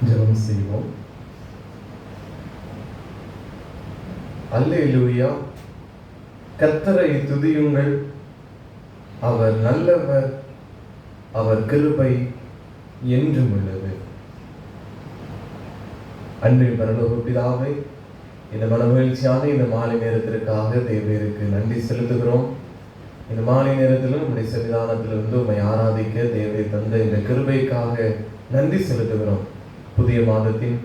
ஜெபம் செய்வோம். அல்லேலூயா. கர்த்தரை துதியுங்கள், அவர் நல்லவர், அவர் கிருபை என்றும் உள்ளது. அன்பின் பரலோக பிதாவே, இந்த மனமகிழ்ச்சியான இந்த மாலை நேரத்திற்காக தேவருக்கு நன்றி செலுத்துகிறோம். இந்த மாலை நேரத்திலும் உடைய சன்னிதானத்திலிருந்து உம்மை ஆராதிக்க தேவரை தந்த இந்த கிருபைக்காக நன்றி செலுத்துகிறோம். புதிய மாதத்தின்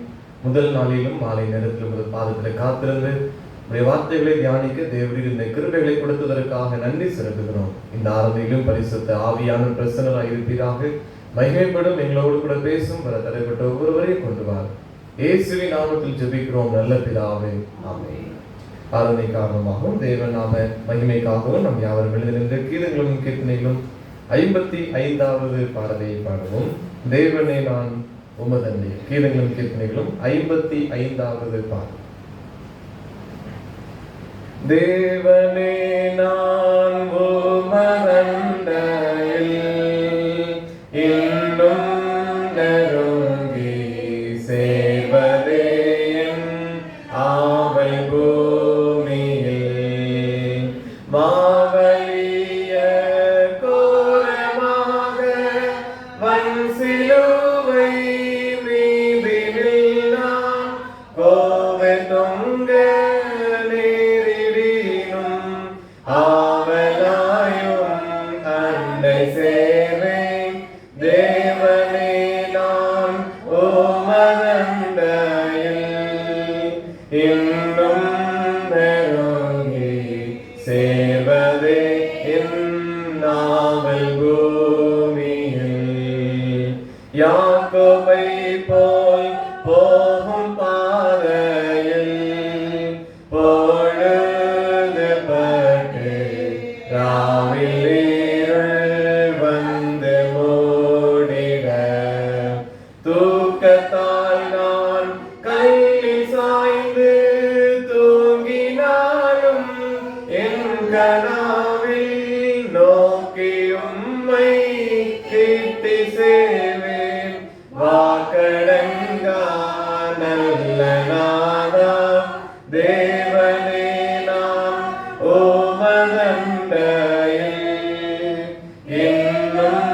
முதல் நாளிலும் மாலை நேரத்திலும் முதல் பாதத்தில் காத்திருந்து உடைய வார்த்தைகளை தியானிக்க தேவரீர் இந்த கிருபைகளை கொடுத்ததற்காக நன்றி செலுத்துகிறோம். இந்த ஆராதனையிலும் பரிசுத்த ஆவியான பிரசன்னராக இருப்பீராக. மகிமைப்படும் எங்களோடு கூட பேசும் பல தடைப்பட்ட ஒவ்வொருவரையும் கொண்டு வார். இயேசுவின் நாமத்தில் ஜெபிக்கிறோம் நல்ல பிதாவே, ஆமென். ஆராதனை காரணமாகவும் தேவன் நாம மகிமைக்காகவும் நம் யாவரும் எழுதியிருந்த கீதங்களும் கீர்த்தனைகளும் 55வது பாடலை பாடுவோம். தேவனே நான் உமதண்டை. கீதங்களும் கீர்த்தனைகளும் 55வது பாடல். தேவனே நான் உமதண்டையில் இன்னும் நெருங்கி சேர்வதே என் ஆவல் பூமியில். மாவலிய கோரமாக வன் சிலுவை மீதினில் நான் கோவை தொங்க யாக்கோபை போல் போகும் பாதையில் பொழுது பட்டு ராவில் இருள் வந்து மூடிட தூக்கத்தால் நான் கல்லில் சாய்ந்து தூங்கினாலும் என் கனாவில் நோக்கி உம்மை கிட்டி சேவேன். வாக்கடங்கா நல்ல நாதா தேவனே நாம் உமதண்டையில் இன்னும்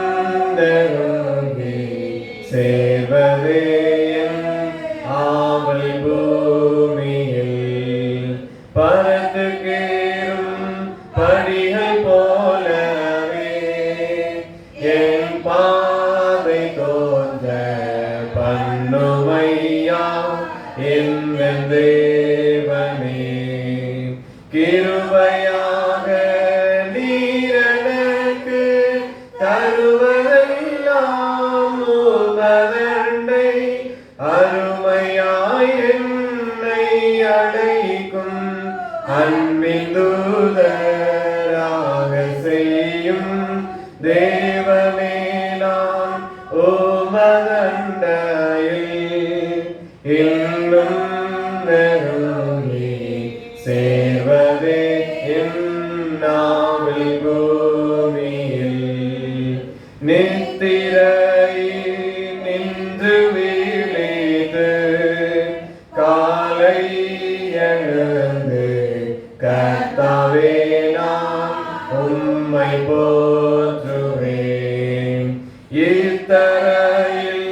நெருங்கி சேர்வதே என் ஆவல் பூமியில். பரத்துக்கேறும் படிகள் போலவே என் பாதை தோன்ற பண்ணுமையா என் தேவனே. கிருபையாக நீர் எனக்கு தருவதெல்லாம் உமதண்டை. அருமையாய் என்னை அழைக்கும் அன்பின் தூதராக செய்யும் தேவனே நான் உமதண்டையில் இன்னும் நெருங்கி சேர்வதே என் ஆவல் பூமியில். நித்திரையில் நின்று விழித்து காலை எழுந்து கர்த்தாவே நான் உம்மை போற்றுவேன். இத்தரையில்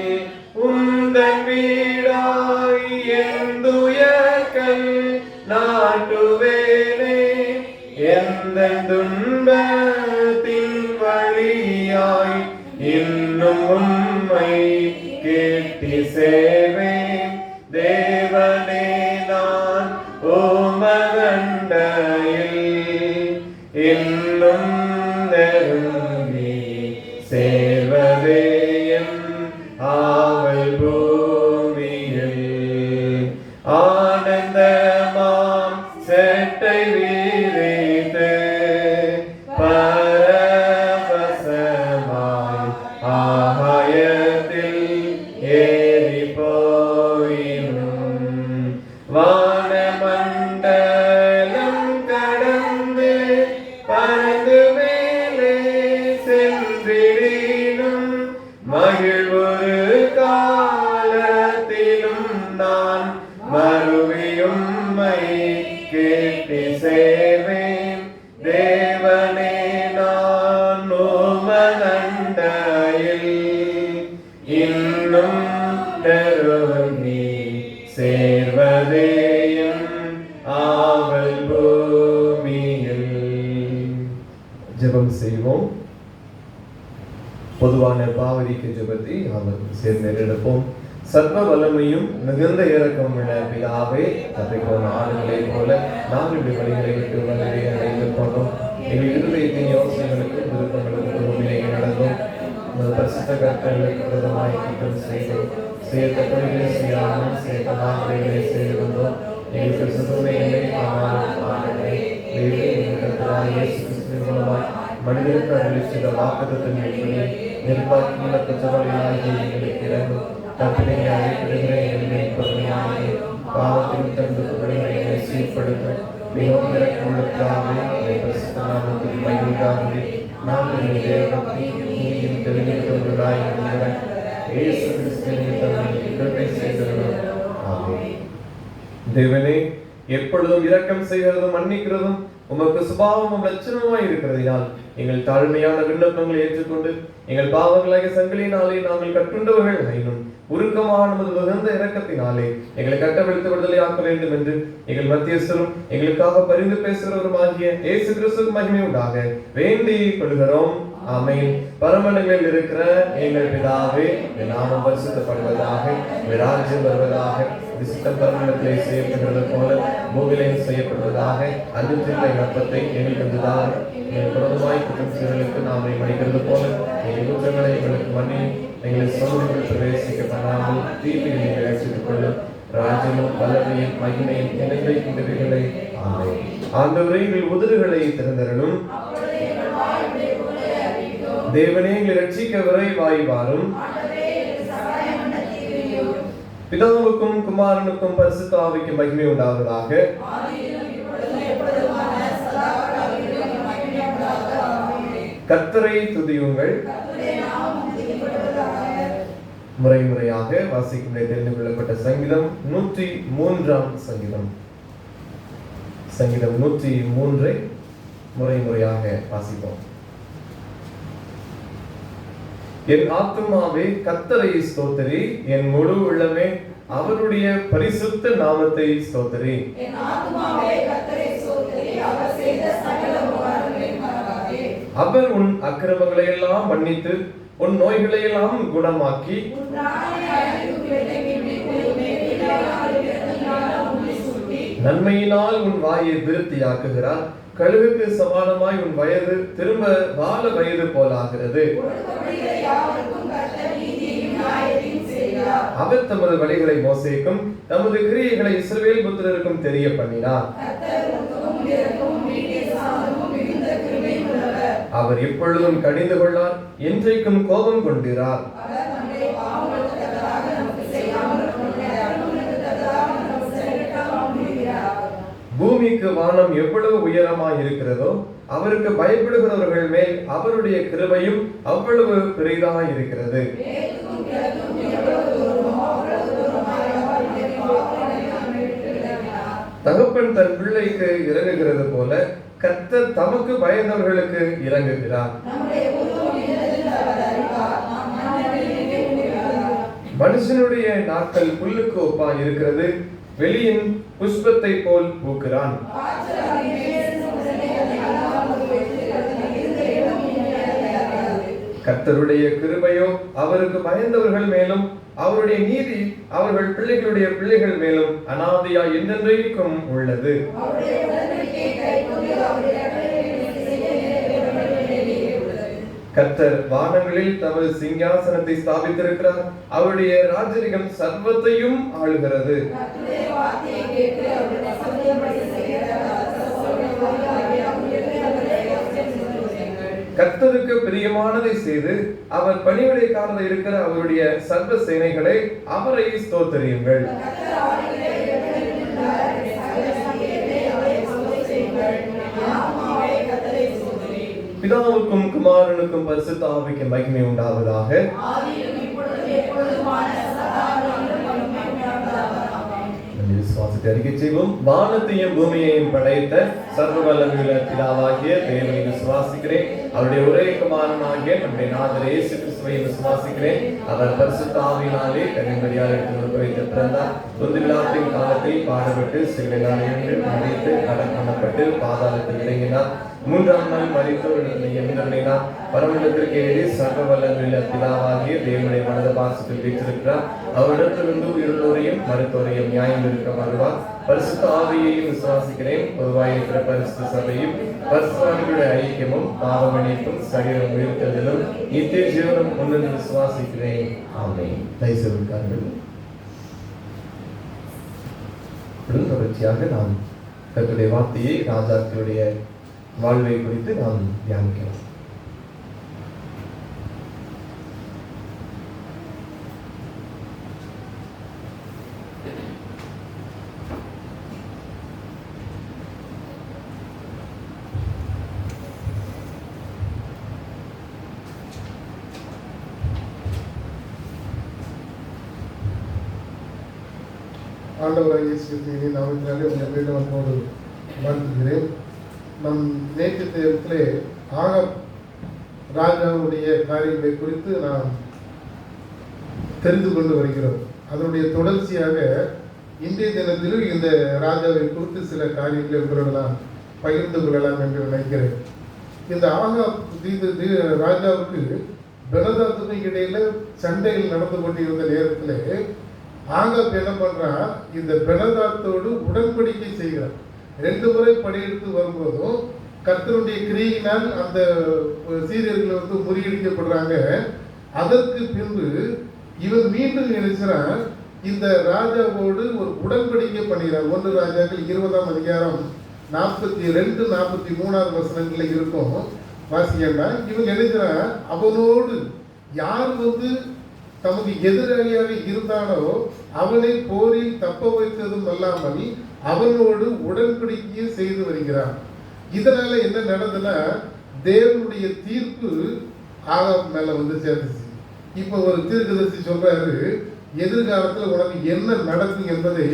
உந்தன் வீடாய் எந்துயர்கள் நாட்டுவேனே. எந்த துன்பத்தின் வழியாய் இன்னும் உம்மை கேட்டி சேவேன். தேவனே நான் உமதண்டையில் இன்னும் நெருங்கி சேர்வதே என் ஆவல் பூமியில். ஆனந்தமாம் செட்டை வீரித்து பரவசமாய் ஆகாயத்தில் ஏறி போயினும் வானமண்டலம் கடந்து பறந்து மேலே சென்றிடினும் மகிழ்வொரு காலத்தில் செய்வோம். பொதுவான பாவரிக்கை ஜெபத்தை அவருக்கு சேர்ந்து எடுப்போம். சர்வ வல்லமையும் மிகுந்த இரக்கம் உள்ள பிதாவே, தப்பிப்போன ஆடுகளை போல நாங்கள் வழிகளை விட்டு உலகை அடைந்து கொண்டோம். எங்கள் இருதயத்தின் யோசனைகளுக்கும் விருப்பங்களுக்கும் உண்மையை நடந்தோம். பரிசுத்த கர்த்தர்களுக்கு விரோதமாய் குற்றம் செய்தோம். செய்யத்தக்கவைகளை செய்யாமல் செய்யத்தகாதவைகளை செய்து கொண்டோம். எங்களுக்கு சுதந்திரங்களை மூலமாய் மனிதருக்கு அருளிச் செய்த வாக்குத்தத்தம் என்பதை நிர்வாகியுள்ள குற்றவாளிகளாகிய எங்களுக்கு இறங்கும். கற்பனையை அழைப்பிடுகிற எங்களை பொறுமையாகி பாவத்தில் தடுப்புகளை எங்களை சீர்படுத்தும். மிகவும் இறக்கமுள்ளதாகவே பரிசுத்த நாமத்தில் மகிழ்ந்தாகவே நாங்கள் தேவபக்தி நீதியும் தெரிவித்தவர்களாய் இருக்கிற இயேசு கிறிஸ்துவின் தம்மை கிருபை செய்தவர்கள். ஆமென். தேவனே, எப்பொழுதும் இரக்கம் செய்கிறதும் மன்னிக்கிறதும் உமக்கு சுபாவமும் லட்சணமாய் இருக்கிறதினால் எங்கள் தாழ்மையான விண்ணப்பங்களை ஏற்றுக்கொண்டு எங்கள் பாவங்களாகிய சங்கிலினாலே நாங்கள் கட்டுண்டவர்கள் ஆயினும் உருக்கமான நமது மிகுந்த இரக்கத்தினாலே எங்களை கட்டவிழ்த்து விடுதலை ஆக்க வேண்டும் என்று எங்கள் மத்தியஸ்தரும் எங்களுக்காக பரிந்து பேசுகிறவருமாகிய இயேசு கிறிஸ்துவுக்கு மகிமை உண்டாக வேண்டிக் கொள்கிறோம். ஆமென். பரமண்டலங்களில் இருக்கிற எங்கள் பிதாவே, நாமம் பரிசுத்தப்படுவதாக, ராஜ்யம் வருவதாக, விசுத்தம் பரமண்டலத்திலே செய்யப்படுவது போல பூமியிலும் செய்யப்படுவதாக. அன்றைய அப்பத்தை எங்களுக்கு தந்தார். எங்கள் குடும்பமாய் குற்றம் செய்வதற்கு நாம் மன்னிக்கிறது போல எங்கள் குற்றங்களை எங்களுக்கு மன்னி எங்களை சோதனைகள் பிரவேசிக்க பண்ணாமல் தீர்ப்பில் நீங்கள் ரட்சித்துக் கொள்ளும். ராஜ்யமும் வல்லமையும் மகிமையும் நினைவை கொண்டவைகளை. ஆமென். ஆண்டவரே, எங்கள் உதடுகளை திறந்தருளும். தேவனே, எங்களை ரட்சிக்க விரைவாய் வாரும். பிதாவுக்கும் குமாரனுக்கும் பரிசுத்த ஆவிக்கும் மகிமை உண்டாவதாக. கர்த்தரை துதியுங்கள். முறை முறையாக வாசிக்கும் தெரிந்து கொள்ளப்பட்ட சங்கீதம் 103 சங்கீதம். சங்கீதம் 103 முறை முறையாக வாசிப்போம். என் ஆத்துமாவே கர்த்தரை ஸ்தோத்திரி, என் முழு உள்ளமே அவருடைய பரிசுத்த நாமத்தை ஸ்தோத்திரி. என் ஆத்துமாவே கர்த்தரை ஸ்தோத்திரி, அவர் செய்த சகல உபகாரங்களையும் மறவாதே. அவர் உன் அக்கிரமங்களை எல்லாம் மன்னித்து உன் நோய்களை எல்லாம் குணமாக்கி நன்மையினால் உன் வாயை விருத்தியாக்குகிறார். கழுகுக்கு சமானமாய் உன் வயது திரும்ப வாழ வயது போலாகிறது. அவர் தமது வழிகளை மோசேக்கும் தமது கிரியைகளை இஸ்ரவேல் புத்திரருக்கும் தெரிய பண்ணினார். அவர் எப்பொழுதும் கடிந்து கொள்ளார், என்றைக்கும் கோபம் கொண்டிரார். பூமிக்கு வானம் எவ்வளவு உயரமாய் இருக்கிறதோ அவருக்கு பயப்படுகிறவர்கள் மேல் அவருடைய கிருபையும் அவ்வளவு பெரிதாய் இருக்கிறது. தகப்பன் தன் பிள்ளைக்கு இறங்குகிறது போல கர்த்தர் தமக்கு பயந்தவர்களுக்கு இறங்குகிறார். மனுஷனுடைய நாட்கள் புல்லுக்கு ஒப்பாய் இருக்கிறது, வெளியின் புஷ்பத்தை போல் பூக்கிறான். கர்த்தருடைய கிருபையோ அவருக்கு பயந்தவர்கள் மேலும் அவருடைய நீதி அவர்கள் பிள்ளைகளுடைய பிள்ளைகள் மேலும் அனாதையா என்றென்றைக்கும் உள்ளது. கர்த்தர் வானங்களில் தமது சிங்காசனத்தை ஸ்தாபித்திருக்கிறார். அவருடைய ராஜரிகம் சர்வத்தையும் ஆளுகிறது. கர்த்தருக்கு பிரியமானதை செய்து அவர் பணிவிடைக்காரராக இருக்கிற அவருடைய சர்வ சேனைகளை அவரை ஸ்தோத்திரியுங்கள். பிதாவுக்கும் குமாரனுக்கும் பரிசுத்த ஆவிக்கு மகிமை உண்டாவதாக. விசுவாசத்தை அறிக்கை செய்வோம். வானத்தையும் பூமியையும் படைத்த சர்வ வல்லமையுள்ள பிதாவாகிய தேவனை விசுவாசிக்கிறேன். அவருடைய ஒரே குமாரனாகிய நம்முடைய நாதர் இயேசு கிறிஸ்துவை விசுவாசிக்கிறேன். அவர் பரிசுத்த ஆவியினாலே கன்னிமரியால் எடுத்து வைத்து பிறந்தார். தொந்திலாற்றின் காலத்தில் பாடுபட்டு சிலுவையில் அறையுண்டு மறித்து அடக்கம் பண்ணப்பட்டு பாதாளத்தில் இறங்கினார். மூன்றாம் நாள் மரித்தோர் எண்ணினார். பரமண்டலத்திற்கு ஏறி சர்வ வல்லமையுள்ள பிதாவாகிய தேவனுடைய மனத பாசத்தில் வீற்றிருக்கிறார். அவரிடத்திலிருந்து உயிருள்ளோரையும் மருத்துவரையும் நியாயம் இருக்க வருவார். பரிசுத்த ஆவியையும் விசுவாசிக்கிறேன். பொதுவாக இருக்கிற பரிசுத்த சபையும் பரிசுத்தவான்களுடைய ஐக்கியமும் பாவமன்னிப்பும் சரீரம் உயிர்த்தெழுதலும் நித்திய ஜீவனும் ஒன்று விசுவாசிக்கிறேன். ஆமென். தைசருக்கார்கள் தொடர்ச்சியாக நாம் கர்த்தருடைய வார்த்தையை, ராஜாக்களுடைய வாழ்வை குறித்து நாம் தியானிக்கலாம். ஆண்டவராகிய இயேசு கிறிஸ்துவின் நாமத்தினாலே உங்களை மீண்டும் அன்போடு வாழ்த்துகிறேன். நம் நேற்று தேர்தலே ஆகாப் ராஜாவுடைய காரியங்களை குறித்து நாம் தெரிந்து கொண்டு வருகிறோம். அதனுடைய தொடர்ச்சியாக இன்றைய தினத்திலும் இந்த ராஜாவை குறித்து சில காரியங்களை உங்களோடு நான் பகிர்ந்து கொள்ளலாம் என்று நினைக்கிறேன். இந்த ஆகாப் ராஜாவுக்கு பெனதாத்துக்கும் இடையில சண்டைகள் நடந்து கொண்டிருந்த நேரத்தில் ஆகாப் என்ன பண்றான், இந்த பெனதாத்தோடு உடன்படிக்கை செய்கிறான். 2 முறை படையெடுத்து வரும்போதும் கர்த்தருடைய கிரியினால் அந்த சீரியர்கள் முறியடிக்கப்படுறாங்க. அதற்கு பின்பு இவன் மீண்டும் நினைச்சான், இந்த ராஜாவோடு ஒரு உடன்படிக்கை பண்ணுகிறான். 1 ராஜாக்கள் 20ஆம் அதிகாரம் 42, 43 வசனங்கள்ல இருக்கும். வாசிக்கண்டா. இவன் நினைக்கிறான், அவனோடு யார் தமக்கு எதிராளியாக இருந்தானோ அவனை போரில் தப்ப வைத்ததும் அல்லாமல் அவனோடு உடன்படிக்கையை செய்து வருகிறான். இதனால என்ன நடந்ததுன்னா, தேவனுடைய தீர்ப்பு ஆகாப் மேல சேர்ந்துச்சு. இப்ப ஒரு தீர்க்கதரிசி சொல்றாரு, எதிர்காலத்துல உனக்கு என்ன நடக்கும் என்பதை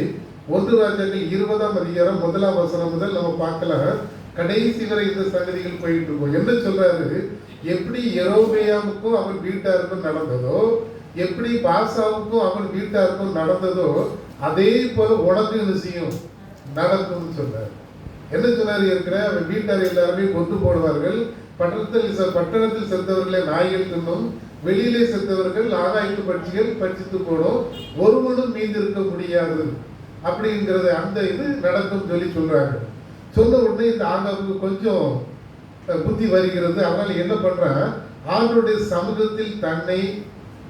1 ராஜாக்கள் 20ஆம் அதிகாரம் 1ஆம் வசனம் முதல் நம்ம பார்க்கலாம். கடைசி வரை இந்த சங்கதிகள் போயிட்டு இருக்கோம். என்ன சொல்றாரு, எப்படி யெரொபெயாமுக்கும் அவன் வீட்டாருக்கும் நடந்ததோ, எப்படி பாசாவுக்கும் அவன் வீட்டாருக்கும் நடந்ததோ, அதே போல உனக்கு என்ன செய்யும் நடக்கும்னு சொல்றாரு. என்ன சொன்னாரு, இருக்கிற அவன் வீட்டார் எல்லாருமே கொண்டு போடுவார்கள். பட்டணத்தில் செத்தவர்களே நாய்கள் தின்னும், வெளியிலே செத்தவர்கள் ஆகாய்க்கு பட்சிகள் பட்சித்து போடும், ஒருவனும் மீந்திருக்க முடியாது அப்படிங்கிறது அந்த இது நடக்கும் சொல்லி சொல்றாங்க. சொன்ன உடனே இந்த ஆகாவுக்கு கொஞ்சம் புத்தி வருகிறது. அதனால என்ன பண்றான், ஆண்டவருடைய சமூகத்தில் தன்னை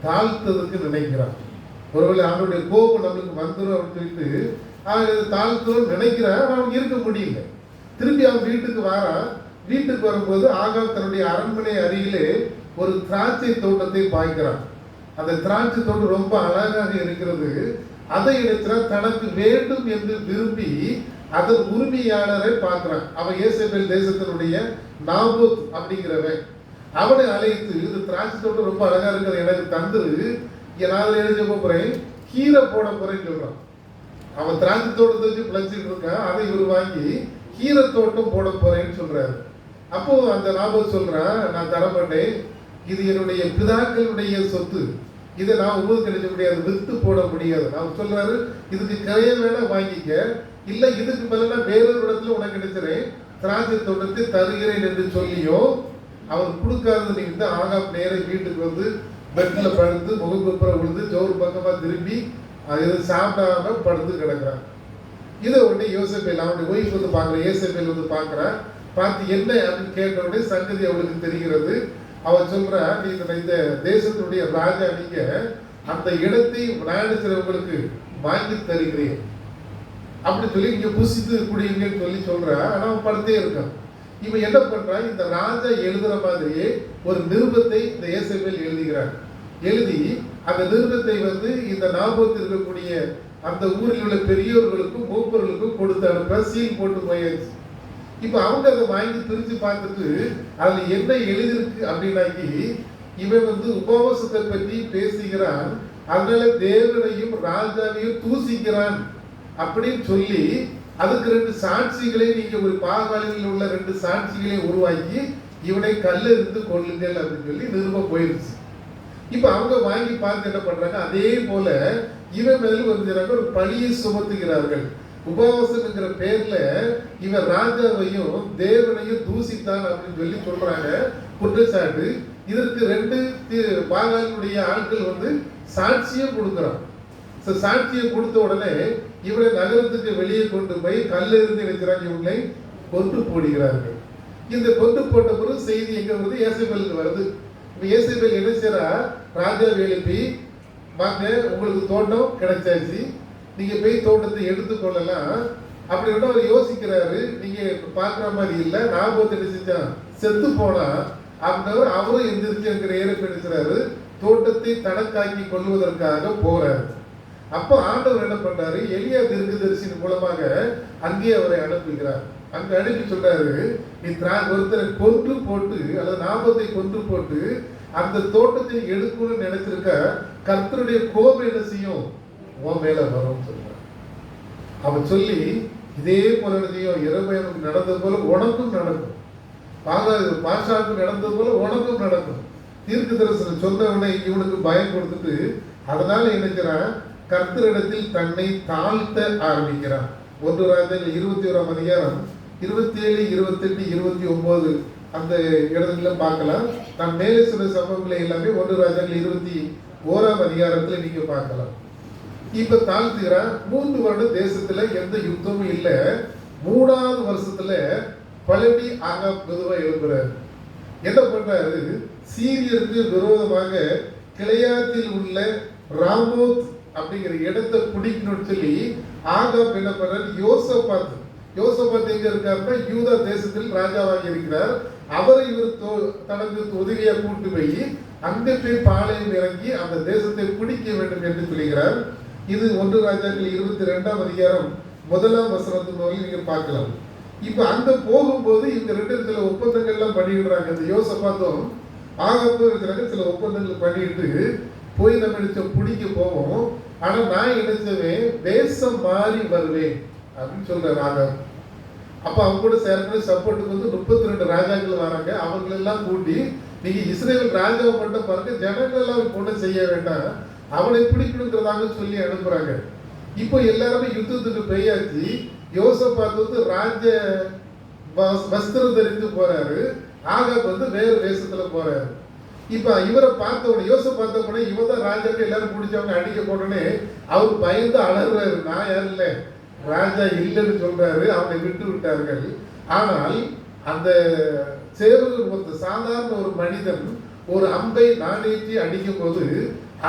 தாழ்த்ததுக்கு நினைக்கிறான். ஒருவேளை அவனுடைய கோபம் நம்மளுக்கு வந்துடும் அப்படின்னு சொல்லிட்டு தாழ்த்தணும் நினைக்கிறான். அவன் இருக்க முடியல. திருப்பி அவன் வீட்டுக்கு வரான். வீட்டுக்கு வரும்போது ஆகாப் தன்னுடைய அரண்மனை அருகிலே ஒரு திராட்சை தோட்டத்தை பார்க்கிறான். அந்த திராட்சை தோட்டம் ரொம்ப அழகாக இருக்கிறது. அதை எடுக்கிறான். தனக்கு வேண்டும் என்று விரும்பி அதன் உரிமையாளரை பார்க்கிறான். அவன் ஏசபேல் தேசத்தினுடைய நாபோத் அப்படிங்கிறவன். அவனை அழைத்து, இந்த திராட்சை தோட்டம் ரொம்ப அழகா இருக்கிறது, எனக்கு தந்துரு, நான் எழுத போறேன், கீரை போட போறேன்னு சொல்றான். அவன் திராட்சை தோட்டத்தை வச்சு பிழைச்சிட்டு இருக்கான். அதை இவர் வாங்கி கீரை தோட்டம் போட போறேன்னு சொல்றாரு. அப்போ அந்த நாபோத் சொல்றான், நான் தரமாட்டேன், இது என்னுடைய பிதாக்களுடைய சொத்து, இதை நான் உங்களுக்கு கிடைக்க முடியாது, வித்து போட முடியாது. நான் சொல்றாரு, இதுக்கு கிரைய வேணா வாங்கிக்க, இல்ல இதுக்கு பதிலாக வேறொரு இடத்துல உனக்கு கிடைச்சிறேன், திராட்சை தோட்டத்தை தருகிறேன் என்று சொல்லியும் அவர் கொடுக்காதது. நீங்க ஆகாப் நேர வீட்டுக்கு பெட்ல படுத்து முகக்குப்புற விழுந்து சோறு பக்கமா திரும்பி அது சாப்பிடாம படுத்து கிடக்குறான். இதை உடனே யோசேபேல் அவனுடைய ஒய்ஃப் பாக்குற, ஏசபேல் பாக்குறான். பார்த்து என்ன அப்படின்னு கேட்ட உடனே சங்கதி அவளுக்கு தெரிகிறது. அவன் சொல்றா, இந்த தேசத்தினுடைய ராஜா, நீங்க அந்த இடத்தை நாடுகிறவங்களுக்கு வாங்கி தருகிறேன் அப்படின்னு சொல்லி நீங்க புசித்து குடிங்கன்னு சொல்லி சொல்றா. ஆனா அவன் படுத்தே இருக்கான். இவன் என்ன பண்றான், இந்த ராஜா எழுதுற மாதிரியே ஒரு நிருபத்தை இந்த ஏசபேல் எழுதுகிறார். எழுதி அந்த நிருபத்தை இந்த நாபோத் இருக்கக்கூடிய அந்த ஊரில் உள்ள பெரியவர்களுக்கும் மூப்பர்களுக்கும் கொடுத்து அனுப்ப சீல் போட்டு போயாச்சு. இப்ப அவங்க அதை வாங்கி பிரிச்சு பார்த்துட்டு அதுல என்ன எழுதிருக்கு அப்படின்னாக்கி, இவன் உபவாசத்தை பற்றி பேசுகிறான், அதனால தேவனையும் ராஜாவையும் தூசிக்கிறான் அப்படின்னு சொல்லி அதுக்கு 2 சாட்சிகளை நீங்க ஒரு பாகாலில் உள்ள 2 சாட்சிகளை உருவாக்கி இவனை கல்லெறிந்து கொள்ளுங்கள் அப்படின்னு சொல்லி நிருபம் போயிருச்சு. இப்ப அவங்க வாங்கி பார்த்து என்ன பண்றாங்க, அதே போல இவன் மேல ஒரு பழியை சுமத்துகிறார்கள். உபவாசம்ங்கிற பேர்ல இவன் ராஜாவையும் தேவனையும் தூசித்தான் அப்படின்னு சொல்லி சொல்றாங்க, குற்றச்சாட்டு. இதற்கு 2 பாகாலுடைய ஆட்கள் சாட்சியம் கொடுக்குறான். சாட்சியம் கொடுத்த உடனே இவரை நகரத்துக்கு வெளியே கொண்டு போய் கல்லெறிந்து நினைக்கிறாங்க, இவங்களை கொன்று போடுகிறார்கள். இந்த கொன்று போட்ட பிறகு செய்தி எங்க வருது? ஏசபேலுக்கு வருது. ஏசபேல் என்ன செய்யறா? ராஜாவை எழுப்பி, வாங்க உங்களுக்கு தோட்டம் கிடைச்சாச்சு, நீங்க போய் தோட்டத்தை எடுத்துக்கொள்ளலாம் அப்படின்னு அவர் யோசிக்கிறாரு. நீங்க பாக்குற மாதிரி இல்லை, நாபோத் என்ன செஞ்சான்? செத்து போனா அப்படின்னா அவரும் எந்திரிச்சு ஏறப்படுத்துறாரு, தோட்டத்தை தனக்காக்கி கொள்வதற்காக போறாரு. அப்போ ஆண்டவர் என்ன பண்றாரு? எலியா தீர்க்கதரிசியின் மூலமாக அங்கே அவரை அனுப்புகிறார். அங்க அனுப்பி சொல்றாரு, நீ ஒருத்தரை கொன்று போட்டு அல்லது நாபத்தை கொன்று போட்டு அந்த தோட்டத்தை எடுக்கணும்னு நினைச்சிருக்க, கர்த்தருடைய கோபம் என்ன செய்யும்? உன் மேல வரும் சொல்றான். அவன் சொல்லி இதே போல எரேமியாவுக்கு நடந்தது போல உனக்கும் நடக்கும், பாஷாவுக்கு நடந்தது போல உனக்கும் நடக்கும். தீர்க்க தரிசனம் சொன்னவனை இவனுக்கு பயம் கொடுத்துட்டு அதனால நினைக்கிறான், கர்த்தரிடத்தில் தன்னை தாழ்த்த ஆரம்பிக்கிறான். 1 ராஜாக்கள் 21ஆம் அதிகாரம் 27, 28, 29 அந்த இடத்துல பார்க்கலாம். நான் மேலே சொன்ன சம்பவங்களை எல்லாமே 1 ராஜாக்கள் 21ஆம் அதிகாரத்துல நீங்க பார்க்கலாம். இப்ப தாழ்த்துகிறான். 3 வருடம் தேசத்துல எந்த யுத்தமும் இல்லை. 3ஆவது வருஷத்துல பழனி ஆகாப் மெதுவா எழுப்புறாரு. என்ன பண்றாரு? சீரியருக்கு விரோதமாக கிளையாத்தில் உள்ள ராமோத் அப்படிங்கிற இடத்தை பிடிக்கணும்னு சொல்லி ஆகாப் என்ன பண்றாரு? யோசபாத் எங்க இருக்காருன்னா யூதா தேசத்தில் ராஜாவாக இருக்கிறார். அவரை இவர் தனக்கு உதவியா கூட்டு போய் அங்கே போய் பாளையம் இறங்கி அந்த தேசத்தை பிடிக்க வேண்டும் என்று சொல்கிறார். இது 1 ராஜாக்கள் 22ஆம் அதிகாரம் 1ஆம் வசனத்தின் நீங்க பார்க்கலாம். இப்ப அங்க போகும்போது இவங்க 2 சில ஒப்பந்தங்கள்லாம் பண்ணிடுறாங்க. இந்த யோசபாத்தும் ஆகாப்பும் இருக்கிறாங்க. சில ஒப்பந்தங்கள் பண்ணிட்டு போய் நம்ம பிடிக்க போவோம். ஆனா நான் நினைச்சவேன் தேசம் மாறி வருவேன் அப்படின்னு சொல்றாரு ஆகாப். அப்ப அவங்க கூட சேர்ந்து சப்போர்ட்டுக்கு 32 ராஜாக்கள் வராங்க. அவங்களெல்லாம் கூட்டி, நீங்க இஸ்ரேல் ராஜாவை மட்டும் பாருங்க, ஜனங்கள் எல்லாம் கூட செய்ய வேண்டாம், அவனை பிடிக்கணுங்கிறதாக சொல்லி அனுப்புறாங்க. இப்போ எல்லாருமே யுத்தத்துக்கு பெய்யாச்சு. யோசபாத் ராஜ வஸ்திரம் தரித்து போறாரு, ஆகாப் வேறு வேஷத்துல போறாரு. இப்ப இவரை பார்த்த உடனே பார்த்த உடனே இவதான் ராஜாக்கு எல்லாரும் பிடிச்சவங்க அடிக்க போனோடனே அவர் பயந்து அலறாரு. நான் யார் இல்லை, ராஜா இல்லைன்னு சொல்றாரு. அவனை விட்டு விட்டார்கள். ஆனால் அந்த சேவகர் சாதாரண ஒரு மனிதன் ஒரு அம்பை நாணேற்றி அடிக்கும் போது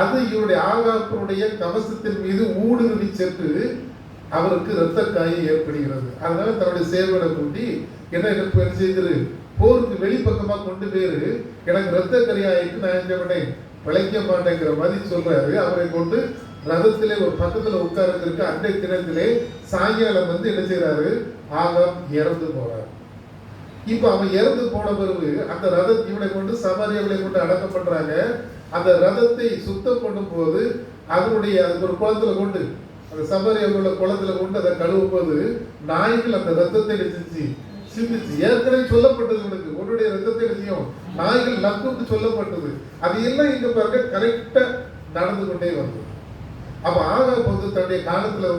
அது இவருடைய ஆகாப்புடைய கவசத்தின் மீது ஊடுருவி சென்று அவருக்கு இரத்த காயம் ஏற்படுகிறது. அதனால தன்னுடைய சேவகனை கூட்டி, என்ன செய்து போருக்கு வெளிப்பக்கமா கொண்டு போயிரு, எனக்கு இரத்த கரியாயிருக்கு, நான் என்ன பண்ணேன், பிழைக்க மாட்டேங்கிற மாதிரி சொல்றாரு. அவரை கொண்டு ரதத்திலே ஒரு பக்கத்துல உட்கார்ந்துருக்கு. அன்றைய தினத்திலே சாயங்காலம் என்ன செய்யறாரு? ஆகாப் இறந்து போறார். இப்ப அவன் இறந்து போன பிறகு அந்த ரதத்தை இவனை கொண்டு சமாரியாவிலே கொண்டு அடக்கம் பண்றாங்க. அந்த ரதத்தை சுத்தம் பண்ணும் போது அதனுடைய அதுக்கு ஒரு குளத்துல கொண்டு, அந்த சமாரியாவில் உள்ள குளத்துல கொண்டு அதை கழுவும் போது நாய்கள் அந்த ரத்தத்தை நினைச்சு சிந்திச்சு, ஏற்கனவே சொல்லப்பட்டது உனக்கு, உன்னுடைய ரத்தத்தை நிச்சயம் நாய்கள் நக்குன்னு சொல்லப்பட்டது. அது எல்லாம் இங்க பாருங்க கரெக்டா நடந்து கொண்டே வந்தது. அப்ப ஆகாப் தன்னுடைய காலத்துல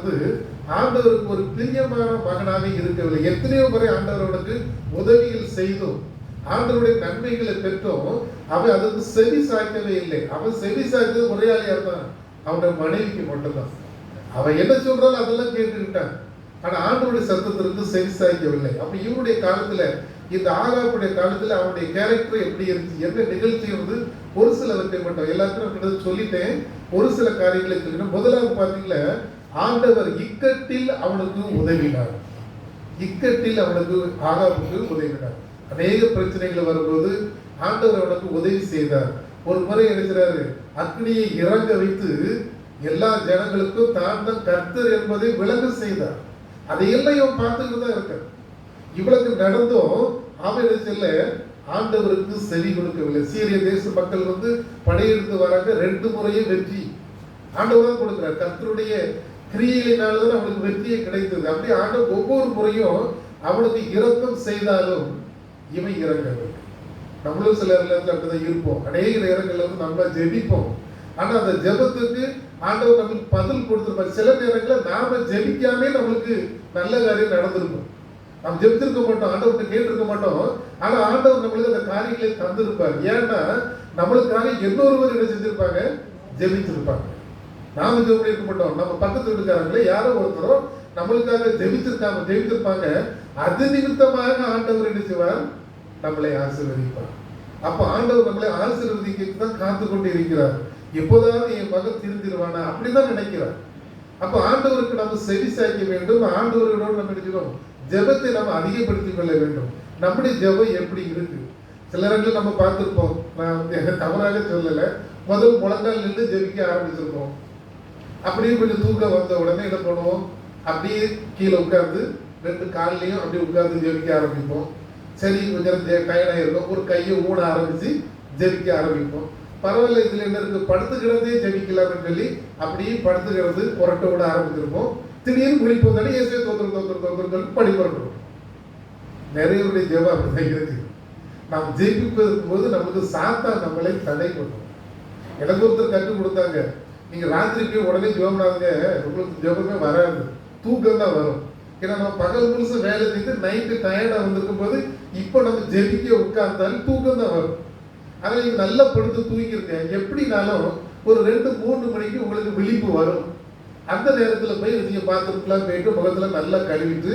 ஆண்டவருக்கு ஒரு பிரியமான மகனாக இருக்கவில்லை. எத்தனையோ முறை ஆண்டவர்களுக்கு உதவிகள் செய்தும் ஆண்டவருடைய நன்மைகளை பெற்றோம், அவன் அதுக்கு செவி சாய்க்கவே இல்லை. அவன் செவி சாய்த்தது முறையாளியா இருந்தான், அவனுடைய மனைவிக்கு மட்டும்தான். அவன் என்ன சொல்றாலும் அதெல்லாம் கேட்டுக்கிட்டான். ஆனா ஆண்டவருடைய சத்தத்திற்கு செவி சாய்க்கவில்லை. அப்ப இவருடைய காலத்துல, இந்த ஆகாப்புடைய காலத்துல அவனுடைய கேரக்டர் எப்படி இருந்துச்சு, என்ன நிகழ்ச்சி ஒரு சிலவற்றை மட்டும் எல்லாத்தையும் சொல்லிட்டேன். ஒரு சில காரியங்களை சொல்லிட்டேன். முதலாவது பாத்தீங்களா, ஆண்டவர் இக்கட்டில் அவனுக்கு உதவினார். இக்கட்டில் அவனுக்கு ஆகாப்புக்கு உதவினார். அநேக பிரச்சனைகள் வரும்போது ஆண்டவர் அவனுக்கு உதவி செய்தார். ஒரு முறை நினைக்கிறாரு, அக்னியை இறங்க வைத்து எல்லா ஜனங்களுக்கும் தான் தான் கர்த்தர் என்பதை விளங்க செய்தார். அதையெல்லாம் இவன் பார்த்துட்டு தான் இருக்க. இவளுக்கு நடந்தும் அவன் செல்ல ஆண்டவருக்கு செவி கொடுக்கவில்லை. சீரிய தேச மக்கள் படையெடுத்து வராங்க. 2 முறையும் வெற்றி ஆண்டவர் தான் கொடுக்கிறார். கர்த்தருடைய கிரியையினால்தான் அவனுக்கு வெற்றியே கிடைத்தது. அப்படியே ஆண்டவர் ஒவ்வொரு முறையும் அவனுக்கு இரக்கம் செய்தாலும் இவன் இறங்கவில்லை. நம்மளும் சில நேரத்தில் அப்படிதான் இருப்போம். அநேக நேரங்கள்ல நம்ம ஜெபிப்போம், ஆனா அந்த ஜெபத்துக்கு ஆண்டவர் நம்மளுக்கு பதில் கொடுத்துருப்பார். சில நேரங்களில் நாம ஜெபிக்காமே நம்மளுக்கு நல்ல காரியம் நடந்திருக்கும். நாம் ஜெபித்திருக்க மாட்டோம், ஆண்டவர்கிட்ட கேட்டிருக்க மாட்டோம். ஆனா ஆண்டவர் நம்மளுக்கு அந்த காரியங்களை தந்திருப்பார். ஏன்னா நம்மளுக்காக இன்னொருவர் என்ன செஞ்சிருப்பாங்க, ஜெபிச்சிருப்பாங்க. நாம ஜெபம் பண்ணிருக்க மாட்டோம், நம்ம பக்கத்துல இருக்காங்களே யாரோ ஒருத்தரோ நம்மளுக்காக ஜெபிச்சிருப்பாங்க. அது நிமித்தமாக ஆண்டவர் என்ன செய்வார், நம்மளை ஆசீர்வதிப்பார். அப்ப ஆண்டவர் நம்மளை ஆசீர்வதிக்க தான் காத்து கொண்டு இருக்கிறார். எப்போதாவது என் மகன் திருந்திருவானா அப்படிதான் நினைக்கிறார். அப்ப ஆண்டவருக்கு நம்ம செவி சாய்க்க வேண்டும். ஆண்டவர்களோடு நம்ம நினைக்கிறோம், ஜெபத்தை நம்ம அதிகப்படுத்திக் கொள்ள வேண்டும். நம்முடைய ஜெபம் எப்படி இருக்கு? சில நேரங்களில் நம்ம பார்த்துருப்போம், நான் தவறாக சொல்லலை, முதல் முழங்கால் நின்று ஜெபிக்க ஆரம்பிச்சிருப்போம். அப்படியே கொஞ்சம் தூக்கம் வந்த உடனே என்ன பண்ணுவோம், அப்படியே கீழே உட்கார்ந்து 2 கால்லையும் அப்படியே உட்கார்ந்து ஜெபிக்க ஆரம்பிப்போம். சரி கொஞ்சம் டயர்டாக இருக்கும், ஒரு கையை ஊன ஆரம்பிச்சு ஜெபிக்க ஆரம்பிப்போம். பரவாயில்ல, இதுல என்ன இருக்கு, படுத்துக்கிறதே ஜெபிக்கலாம்னு சொல்லி அப்படியே படுத்துக்கிறது புரட்ட விட ஆரம்பிச்சிருப்போம். திடீர்னு குளிப்போம் தானே ஏசே தோத்துரும் படி புரட்டுவோம். நிறைய ஜெபம் அப்படிதான் இருக்கு. நாம் ஜெபிப்பதற்கு போது நமக்கு சாத்தா நம்மளை தடை பண்ணும். எனக்கு ஒருத்தர் கற்றுக் கொடுத்தாங்க, நீங்க ராத்திரிக்கு உடனே ஜெபம்னாங்க, உங்களுக்கு ஜெபமே வராது, தூக்கம் தான் வரும். ஏன்னா நம்ம பகல் முழுசும் வேலை செய்து நைட்டு டயர்டா வந்திருக்கும் போது இப்போ நம்ம ஜெபிக்க உட்கார்ந்தாலும் தூக்கம் தான் வரும். ஆனால் நீங்க நல்லா படுத்து தூங்கிருங்க, எப்படினாலும் ஒரு 2-3 மணிக்கு உங்களுக்கு விழிப்பு வரும். அந்த நேரத்தில் போய் நீங்க பாத்ரூம்லாம் போயிட்டு முகத்துல நல்லா கழுவிட்டு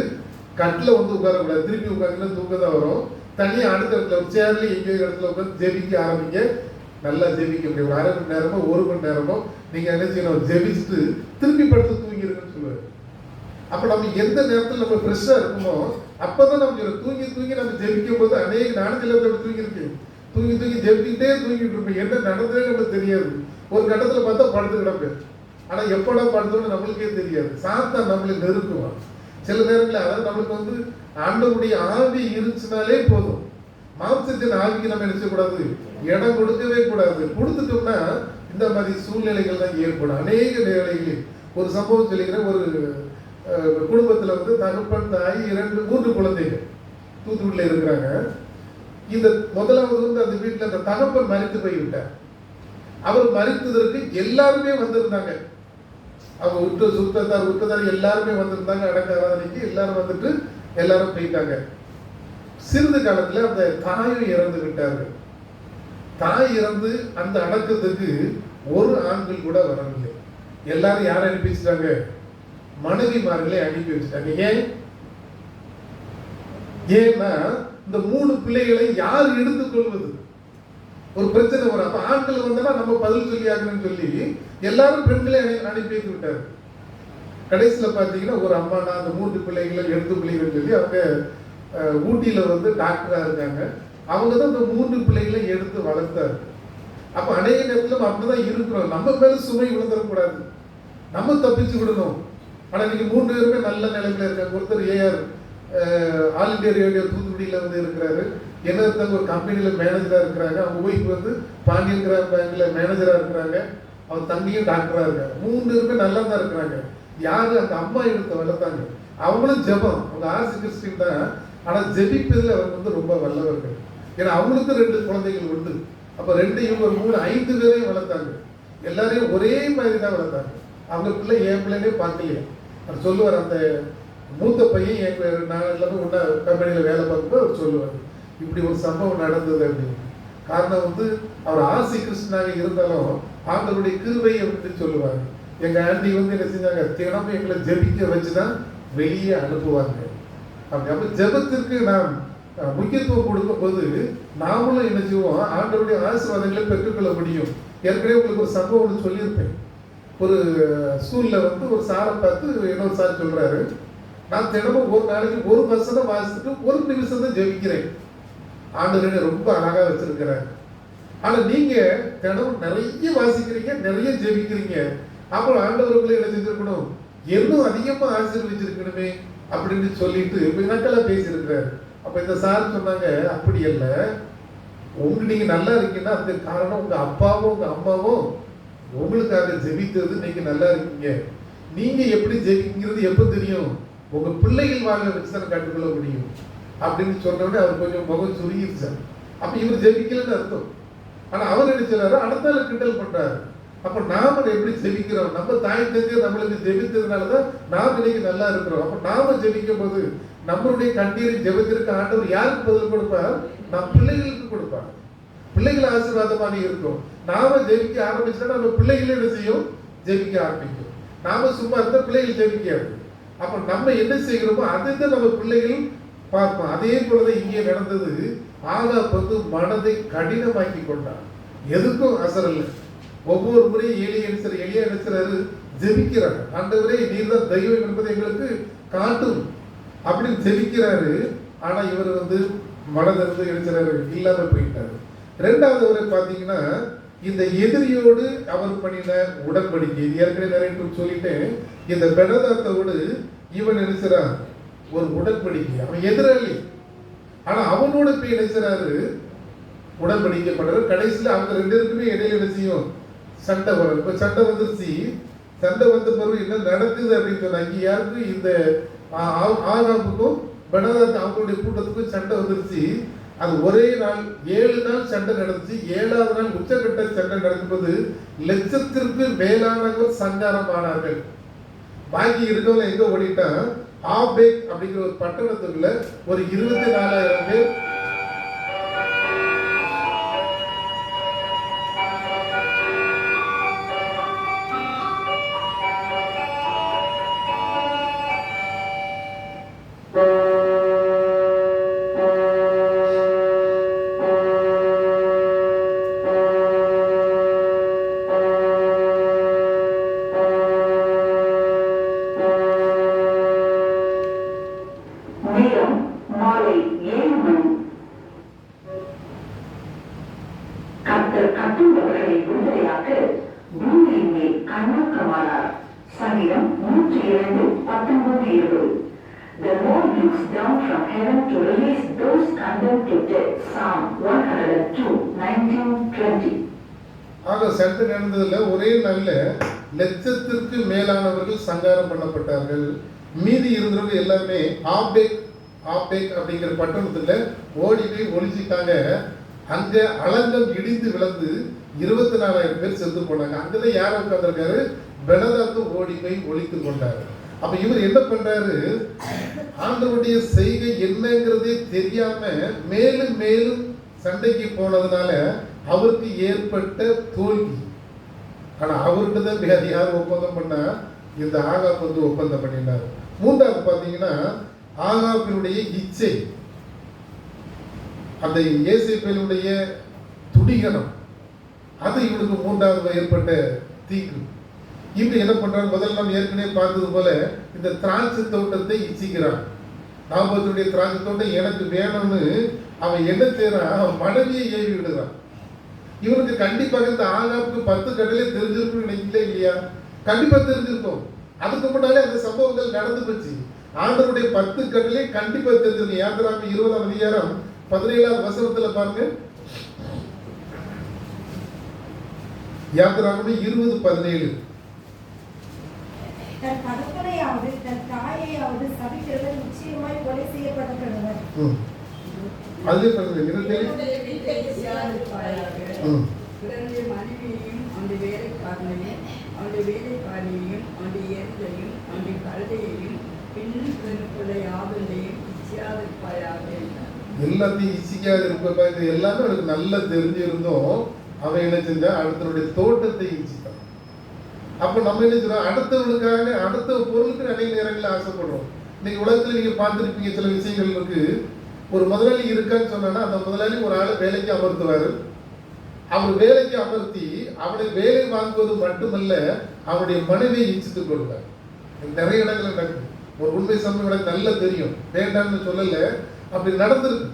கட்டில் வந்து உட்காரக்கூடாது, திருப்பி உட்காந்துன்னா தூக்கம் தான் வரும். தனியாக அடுத்த இடத்துல ஒரு சேர்ல எங்கேயோ இடத்துல உட்காந்து ஜெபிக்க ஆரம்பிங்க. நல்லா ஜெபிக்க முடியும். ஒரு 1/2 மணி நேரமோ 1 மணி நேரமோ நீங்க என்ன செய்யணும், ஜெபிச்சுட்டு திருப்பி படுத்து தூங்கிருக்குன்னு சொல்லுவாரு. அப்ப நம்ம எந்த நேரத்தில் நம்ம ஃப்ரெஷ்ஷா இருக்குமோ அப்பதான் நம்ம தூங்கி நம்ம ஜெபிக்கும் போது அநேக நாடுகள் தூங்கிருக்கு, தூங்கி ஜெபிக்கிட்டே தூங்கிட்டு இருப்போம். என்ன நடந்ததே நமக்கு தெரியாது. ஒரு கட்டத்துல பார்த்தா படுத்து கிடப்பேன். ஆனா எப்படா படுத்தோன்னு நம்மளுக்கே தெரியாது. சாத்தா நம்மளை நெருக்குவான் சில நேரங்களில். அதாவது நம்மளுக்கு வந்து ஆண்டவருடைய ஆவி இருந்துச்சுனாலே போதும். மாம்சத்தின் ஆவிக்கு நம்ம நினைச்சக்கூடாது, இடம் கொடுக்கவே கூடாது. கொடுத்துட்டோம்னா இந்த மாதிரி சூழ்நிலைகள் தான் ஏற்படும். அநேக நிலைகளில் ஒரு சம்பவம் சொல்லிக்கிறேன். ஒரு குடும்பத்தில் வந்து தகப்பன், தாய், 2-3 குழந்தைகள் தூத்துக்குடியில் இருக்கிறாங்க. இந்த முதலாவது வந்து அந்த வீட்டில் அந்த தகப்பன் மரித்து போய்விட்டார். அவர் மரித்ததற்கு எல்லாருமே வந்திருந்தாங்க. அவங்க உற்றதார் எல்லாருமே வந்திருந்தாங்க. அடக்க ஆராதனைக்கு எல்லாரும் வந்துட்டு எல்லாரும் போயிட்டாங்க. சிறிது காலத்துல அந்த தாயும் இறந்து விட்டார்கள். தாய் இறந்து அந்த அடக்கத்துக்கு ஒரு ஆண்கள் கூட வரவில்லை. எல்லாரும் யாரை அனுப்பி வச்சுட்டாங்க, மனைவிமார்களை அனுப்பி வச்சுட்டாங்க. ஏன்னா இந்த 3 பிள்ளைகளை யார் எடுத்துக்கொள்வது, ஒரு பிரச்சனை வரும். அப்ப ஆண்கள் வந்தா நம்ம பதில் சொல்லி ஆகணும்னு சொல்லி எல்லாரும் பெண்களை அனுப்பி வைத்து விட்டாரு. கடைசியில பாத்தீங்கன்னா ஒரு அம்மானா அந்த 3 பிள்ளைகளை எடுத்து பிள்ளைகள் சொல்லி அவங்க ஊட்டியில வந்து டாக்டரா இருக்காங்க. அவங்க தான் இந்த 3 பிள்ளைகளை எடுத்து வளர்த்தாரு. அப்ப அநேக நேரத்துல அப்படிதான் இருக்கிறோம். நம்ம மேல சுமை விழுந்துடக்கூடாது, நம்ம தப்பிச்சு விடணும். ஆனா இன்னைக்கு 3 பேருமே நல்ல நிலைமையில இருக்காங்க. ஒருத்தர் ஏஆர் ஆல் இண்டியா ரேடியோ தூத்துக்குடியில வந்து இருக்கிறாரு. இன்னொருத்தவங்க ஒரு கம்பெனியில மேனேஜரா இருக்கிறாங்க. அவங்க ஒய்ஃப் வந்து பாண்டியன் கிராம பேங்க்ல மேனேஜரா இருக்கிறாங்க. அவர் தம்பியும் டாக்டரா இருக்காங்க. 3 பேருமே நல்லா தான் இருக்கிறாங்க. யாரு, அந்த அம்மா எடுத்து வளர்த்தாங்க. அவங்களும் ஜெபம், அவங்க ஆர்சி கிறிஸ்டின் தான். ஆனா ஜெபிப்பதில் அவங்க வந்து ரொம்ப வல்லவர்கள். ஏன்னா அவங்களுக்கு 2 குழந்தைகள் உண்டு. அப்ப 2 இவங்க 3 5 பேரையும் வளர்த்தாங்க. எல்லாரையும் ஒரே மாதிரி தான் வளர்த்தாங்க. அவங்க பிள்ளை என் பிள்ளைனே பார்க்கலையே. அவர் சொல்லுவார், அந்த மூத்த பையன் நான் எல்லாமே ஒன்றா கம்பெனியில் வேலை பார்க்கும்போது அவர் சொல்லுவார், இப்படி ஒரு சம்பவம் நடந்தது அப்படின்னு. காரணம் வந்து அவர் ஆர்சி கிறிஸ்டினாக இருந்தாலும் ஆண்டவருடைய கிருபை அப்படின்னு சொல்லுவாங்க. எங்க ஆண்டி வந்து என்ன செஞ்சாங்க, தினமும் எங்களை ஜெபிக்க வச்சுதான் வெளியே அனுப்புவாங்க. அப்படி அப்ப ஜெபத்திற்கு நாம் முக்கியத்துவம் கொடுக்கும் போது நாமளும் என்ன செய்வோம், ஆண்டவருடைய ஆசீர்வாதங்களை பெற்றுக்கொள்ள முடியும். ஏற்கனவே உங்களுக்கு ஒரு சம்பவம் சொல்லியிருப்பேன். ஒரு ஸ்கூல்ல வந்து ஒரு சாரை பார்த்து இன்னொரு சார் சொல்றாரு, நான் தினமும் ஒரு நாளைக்கு 1 வசனம் வாசிச்சுட்டு 1 நிமிஷம் தான் ஜெபிக்கிறேன். ஆண்டவர் ரொம்ப அழகா வச்சிருக்கிறார். ஆனா நீங்க தினமும் நிறைய வாசிக்கிறீங்க, நிறைய ஜெபிக்கிறீங்க. அப்புறம் ஆண்டவர்களை என்ன செஞ்சிருக்கணும், இன்னும் அதிகமா ஆசீர்வதிச்சிருக்கணுமே அப்படின்னு சொல்லிட்டு நக்கலா பேசியிருக்கிறாரு. அப்ப இந்த சார் சொன்னாங்க, அப்படி அல்ல, நீங்க நல்லா இருக்கீங்கன்னா அதுக்கு காரணம் உங்க அப்பாவும் உங்க அம்மாவும் உங்களுக்காக ஜெபித்தது. நீங்க நல்லா இருக்கீங்க. நீங்க எப்படி ஜெபிக்கிறது எப்ப தெரியும், உங்க பிள்ளைகள் வாழ வச்சுதான் கற்றுக்கொள்ள முடியும் அப்படின்னு சொன்னோடனே அவர் கொஞ்சம் முகம் சுருங்கிருச்சார். அப்ப இவர் ஜெபிக்கலன்னு அர்த்தம். ஆனா அவர் என்ன சொன்னாரு, அடுத்த கிண்டல் பண்றாரு. அப்ப நாம எப்படி ஜெபிக்கிறோம்? நம்ம தாய் தந்தை நம்மளுக்கு ஜெபித்ததுனாலதான் நாம் இன்னைக்கு நல்லா இருக்கிறோம். அப்ப நாம ஜெபிக்கும் போது நம்மளுடைய கண்ணீரின் ஜெபத்திற்கு ஆண்டவர் யாருக்கு பதில் கொடுப்பார்? நம் பிள்ளைகளுக்கு கொடுப்பார். பிள்ளைகள் ஆசீர்வாதமாக இருக்கும். நாம ஜெபிக்க ஆரம்பிச்சா நம்ம பிள்ளைகளே என்ன செய்யும்? ஜெபிக்க ஆரம்பிக்கும். நாம சும்மா இருந்தா பிள்ளைகள் ஜெபிக்காது. அப்ப நம்ம என்ன செய்கிறோமோ அதை தான் நம்ம பிள்ளைகள் பார்ப்போம். அதே போலதான் இங்கே நடந்தது. ஆகாப் வந்து மனதை கடினமாக்கி கொண்டார். எதுக்கும் அசரல்ல. ஒவ்வொரு முறையும் எளிய நினைச்சாரு, ஜெபிக்கிறார். ஆண்டவரே நீர் தான் தெய்வம் என்பதை எங்களுக்கு காட்டும் அப்படின்னு ஜெபிக்கிறாரு. ஆனா இவர் வந்து மனதிலிருந்து நினைச்சாரு, இல்லாம போயிட்டாரு. ரெண்டாவது வரை பாத்தீங்கன்னா இந்த எதிரியோடு அவர் பண்ணின உடன்படிக்கை, ஏற்கனவே நிறைய சொல்லிட்டேன். இந்த பெனதாத்தோடு இவன் நினைச்சான் ஒரு உடன்படிக்கை. அவன் எதிராளி, ஆனா அவனோட போய் நினைச்சாரு உடன்படிக்கை பண்றாரு. கடைசியில அவங்க ரெண்டு பேருக்குமே இடையில என்ன செய்யும்? சண்டை வரும். இப்ப சண்டை வந்துருச்சு. சண்டை வந்த பிறகு என்ன நடக்குது அப்படின்னு சொன்னாங்க. யாருக்கு? இந்த ஆகாப்புக்கும் பெனதாத் அவங்களுடைய கூட்டத்துக்கும் சண்டை வந்துருச்சு. அது ஒரே நாள் 7 நாள் சண்டை நடந்துச்சு. 7வது நாள் உச்சகட்ட சண்டை நடக்கும்போது லட்சத்திற்கு மேலானவர்கள் சங்காரமானார்கள். பாக்கி இருக்கவங்க எங்க ஓடிட்டா, ஆபேக் அப்படிங்கிற ஒரு பட்டணத்துக்குள்ள ஒரு 24,000 பேர் சண்டை நடந்ததுல ஒரே நாள்ல லட்சத்திற்கு மேலானவர்கள் சங்காரம் பண்ணப்பட்டார்கள். மீதி இருந்தவங்க எல்லாமே ஆபேக் அப்படிங்கிற பட்டணத்துல ஓடி போய் ஒளிச்சிட்டாங்க. அங்க அலங்கம் இடிந்து விழுந்து 24,000 பேர் செத்து போனாங்க. அங்கதான் யாரும் உட்கார்ந்திருக்காரு? பெனதாத்து ஓடி போய் ஒளித்து கொண்டாரு. அப்ப இவர் என்ன பண்றாரு? ஆண்டவருடைய செய்கை என்னங்கிறதே தெரியாம மேலும் மேலும் சண்டைக்கு போனதுனால அவருக்கு ஏற்பட்ட தோல்வி. ஆனா அவர்கிட்ட தான் மிக அதிகாரம் ஒப்பந்தம் பண்ணா இந்த ஆகாப் வந்து ஒப்பந்தம் பண்ணினார். மூன்றாவது பாத்தீங்கன்னா ஆகாபினுடைய இச்சை, அந்த ஏசேபேலுடைய துடிகரம், அது இவனுக்கு மூன்றாவது ஏற்பட்ட தீங்கு. இவன் என்ன பண்றான்? முதல்ல நம்ம ஏற்கனவே பார்த்தது போல இந்த திராட்சை தோட்டத்தை இச்சிக்கிறான். நாபத்துடைய திராட்சை தோட்டம் எனக்கு வேணும்னு அவன் என்ன செய்யறான்? அவன் மனைவியை ஏவி விடுறான். இவனுக்கு கண்டிப்பாக இந்த ஆகாப்புக்கு 10 கட்டளை தெரிஞ்சிருக்கும் நினைக்கல இல்லையா? கண்டிப்பா தெரிஞ்சிருக்கும். அதுக்கு முன்னாலே அந்த சம்பவங்கள் நடந்து போச்சு. ஆண்டவருடைய 10 கட்டளை கண்டிப்பா தெரிஞ்சிருக்கும். யாத்திராகமம் 20ஆம் அதிகாரம் 17ஆவது வசனத்துல பாருங்க. யாத்திராகமம் 20:17. தன் தகப்பனையாவது தன் தாயையாவது சபிக்கிறவன் நிச்சயமாய் கொலை செய்யப்படப்படுவர். அதுவே பாருங்க. பிறந்த மனைவியையும் அவனுடைய வேலைக்காரனையும் அவனுடைய வேலைக்காரியையும் அவனுடைய எருதையும் அவனுடைய கழுதையையும் பின்னும் பிறனுக்குள்ள யாவனையும் இச்சியாதிருப்பாயாக. எல்லாத்தையும் இச்சிக்காது இருப்பா. இது எல்லாமே அவனுக்கு நல்லா தெரிஞ்சிருந்தோம். அவன் என்ன செஞ்சா? அடுத்தவனுடைய தோட்டத்தை இச்சிட்டான். அப்ப நம்ம என்ன செய்யறோம்? அடுத்தவனுக்காக அடுத்த பொருளுக்கு நிறைய நேரங்களில் ஆசைப்படுறோம். இன்னைக்கு உலகத்துல நீங்க பார்த்துருப்பீங்க, சில விஷயங்கள் இருக்கு. ஒரு முதலாளி இருக்கான்னு சொன்னா அந்த முதலாளி ஒரு ஆளை வேலைக்கு அமர்த்துவாரு. அவர் வேலைக்கு அமர்த்தி அவனை வேலை வாங்குவது மட்டுமல்ல, அவனுடைய மனைவியை இச்சித்துக் கொள்வார். நிறைய இடங்கள் நடக்குது. ஒரு உண்மை சம்பவம் எனக்கு நல்லா தெரியும், வேண்டாம்னு சொல்லல, அப்படி நடந்திருக்கு.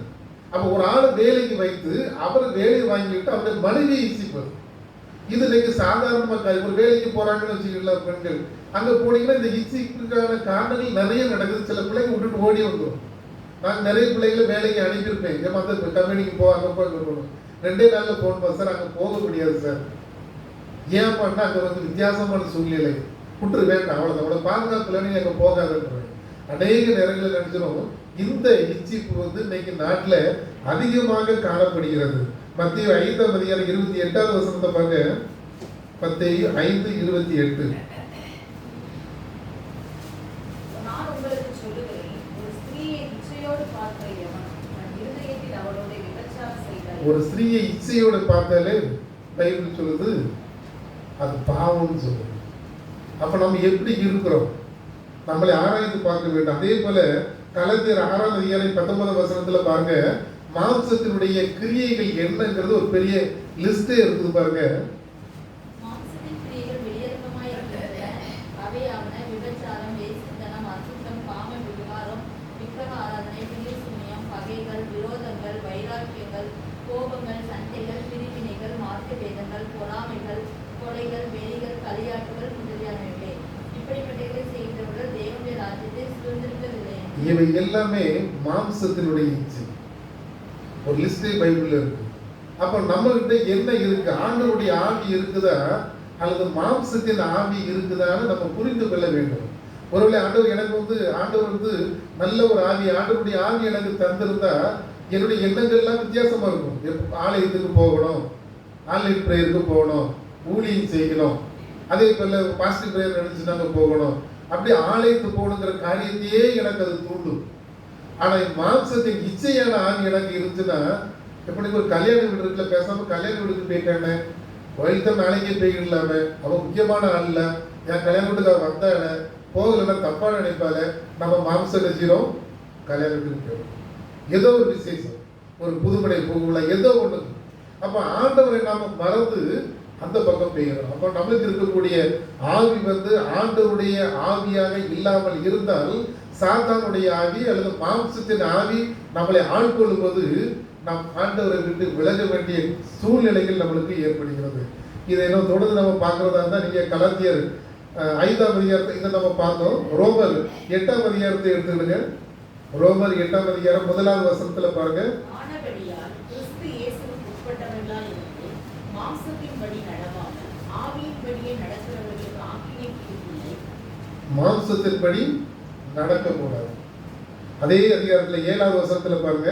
அப்ப ஒரு ஆளை வேலைக்கு வைத்து அவர் வேலையை வாங்கிட்டு அவருடைய மனைவியை இச்சிப்பது, இது இன்னைக்கு சாதாரணமாக ஒரு வேலைக்கு போறாங்கன்னு வச்சுக்கலாம் பெண்கள். அங்க போனீங்கன்னா இந்த இச்சிக்கான காரணங்கள் நிறைய நடக்குது. சில பிள்ளைங்க விட்டுட்டு ஓடி வந்துடும். நான் நிறைய பிள்ளைகளை வேலைக்கு அனுப்பியிருப்பேன். இந்த மாதிரி கம்பெனிக்கு அங்கே போகணும், 2 நாள்ல போகணும் சார், அங்கே போக முடியாது சார். ஏன் பண்ணா அங்கே வந்து வித்தியாசமான சூழ்நிலை, விட்டுரு வேண்டாம், அவ்வளோ பாதுகாப்புல நீங்க அங்கே போகாதுன்ற அநேக நேரங்களில் நினைச்சிடும். இந்த இச்சிப்பு வந்து இன்னைக்கு நாட்டில் அதிகமாக காணப்படுகிறது. மத்திய 5ஆம் அதிகாரம் 28ஆவது வசனத்தை பாருங்க. மத்தேயு 5:28. நான் உங்களுக்கு சொல்லுகிறேன், ஒரு ஸ்திரீயை இச்சையோடு பார்க்கிற எவன் தன் இருதயத்தில் அவளோட விபச்சாரம் செய்தால் ஒரு ஸ்திரீயை இச்சையோட பார்த்தாலே பைபிள் சொல்லுது அது பாவம்னு சொல்லுது. அப்ப நம்ம எப்படி இருக்கிறோம் நம்மளை ஆராய்ந்து பார்க்க வேண்டும். அதே போல கலாத்தியர் 6:19 பாருங்க, மாம்சத்தினுடைய கிரியைகள் என்னங்கிறது ஒரு பெரிய லிஸ்டே இருக்குது பாருங்க. மாம்சத்தின் கிரியைகள் வெளியரங்கமாய் இருக்கிறது. அவையாவன விபச்சாரம், வேசித்தனம், அசுத்தம், காம விகாரம், விக்கிரக ஆராதனை, பில்லி சூனியம், பகைகள், விரோதங்கள், வைராக்கியங்கள், கோபங்கள், சண்டைகள், பிரிவினைகள், மார்க்க பேதங்கள், பொறாமைகள், கொலைகள், வெறிகள், களியாட்டுகள் முதலியானவைகளே. இப்படிப்பட்டவர்களை செய்கிறவர்கள் தேவனுடைய ராஜ்யத்தை சுதந்திரிப்பதில்லை. இவை எல்லாமே மாம்சத்தினுடைய இச்சை. ஒரு லிஸ்டே பைபிள்ல இருக்கு. அப்ப நம்ம கிட்ட என்ன இருக்கு? ஆண்டவருடைய ஆவி இருக்குதா அல்லது மாம்சத்தின் ஆவி இருக்குதான்னு நம்ம புரிந்து கொள்ள வேண்டும். ஒருவேளை ஆண்டவர் நல்ல ஒரு ஆவி, ஆண்டவருடைய ஆவி எனக்கு தந்திருந்தா என்னுடைய எண்ணங்கள்லாம் வித்தியாசமா இருக்கும். ஆலயத்துக்கு போகணும், ஆன்லைன் பிரேயருக்கு போகணும், ஊழியம் செய்யணும், அதே போல பாசிட்டிவ் பிரேயர் நினைச்சு நாங்க போகணும், அப்படி ஆலயத்துக்கு போகணுங்கிற காரியத்தையே எனக்கு அது தூண்டும். ஆனா மாம்சத்தின் இச்சையான ஆவி எனக்கு இருந்துச்சுன்னா, எப்படி ஒரு கல்யாண வீடு இருக்குல்ல, பேசாம கல்யாண வீடுக்கு போயிட்டானே, கோயில்தான் நாளைக்கே போயிடலாமே, அவன் முக்கியமான ஆள் இல்ல, என் கல்யாண வீட்டுக்கு அவன் வந்தானே, போகலன்னா தப்பா நினைப்பால, நம்ம மாம்ச கட்சியிலும் கல்யாண வீட்டுக்கு போயிடும். ஏதோ ஒரு விசேஷம், ஒரு புதுமனை போகல, ஏதோ ஒண்ணு. அப்ப ஆண்டவரை நாம மறந்து அந்த பக்கம் போயிடும். அப்ப நம்மளுக்கு இருக்கக்கூடிய ஆவி ஆண்டவருடைய ஆவியாக இல்லாமல் இருந்தால், சாத்தானுடைய ஆவி அல்லது மாம்சத்தின் ஆவி நம்மளை ஆட்கொள்ளும் போது நாம் ஆண்டவரை விட்டு விலக வேண்டிய சூழ்நிலைகள் நம்மளுக்கு ஏற்படுகிறது. இதை இன்னும் தொடர்ந்து நம்ம பார்க்கறதா இருந்தால் நீங்க கலாத்தியர் 5ஆம் அதிகாரத்தை இதை நம்ம பார்த்தோம். ரோமர் 8ஆம் அதிகாரத்தை எடுத்துக்கிடுங்க. ரோமர் 8ஆம் அதிகாரம் 1வது வசனத்துல பாருங்க. ஆனபடியால் கிறிஸ்து இயேசுவுக்கு உட்பட்டவர்களாய் இருந்து மாம்சத்தின்படி நடவாமல் ஆவியின்படியே நடக்கிறவர்களுக்கு ஆக்கினை இல்லை. மாம்சத்தின்படி நடக்கக்கூடாது. அதே அதிகாரத்துல 7வது வசனத்துல பாருங்க.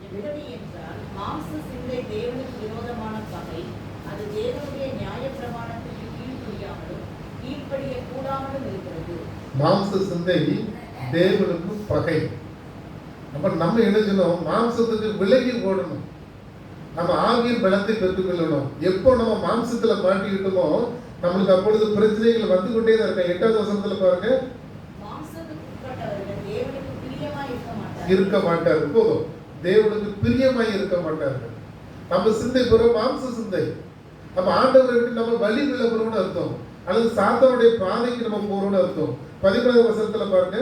எப்படி என்றால் மாம்ச சிந்தை தேவனுக்கு விரோதமான பகை, அது தேவனுடைய நியாய பிரமாணத்துக்கு கீழ்ப்படியாமலும் கீழ்ப்படிய கூடாமலும் இருக்கிறது. மாம்ச சிந்தை தேவனுக்கு பகை. நம்ம என்ன செய்யணும்? மாம்சத்துக்கு விலகி ஓடணும். நம்ம ஆவியின் பலத்தை பெற்றுக்கொள்ளணும். எப்போ நம்ம மாம்சத்துல மாட்டிக்கிட்டோமோ நம்மளுக்கு அப்பொழுது பிரச்சனைகள் வந்து கொண்டே தான் இருக்க. 8வது வசனத்துல பாருங்க. மாம்சத்துக்கு உட்பட்டவர்கள் தேவனுக்கு பிரியமாய் இருக்க மாட்டார். போதும், தேவனுக்கு பிரியமாய் இருக்க மாட்டார்கள். நம்ம சிந்தை பெற மாம்ச சிந்தை. நம்ம ஆண்டவரை விட்டு நம்ம வழி விலகிறோம்னு அர்த்தம், அல்லது சாத்தானுடைய பாதைக்கு நம்ம போறோம்னு அர்த்தம். 11வது வசனத்துல பாருங்க.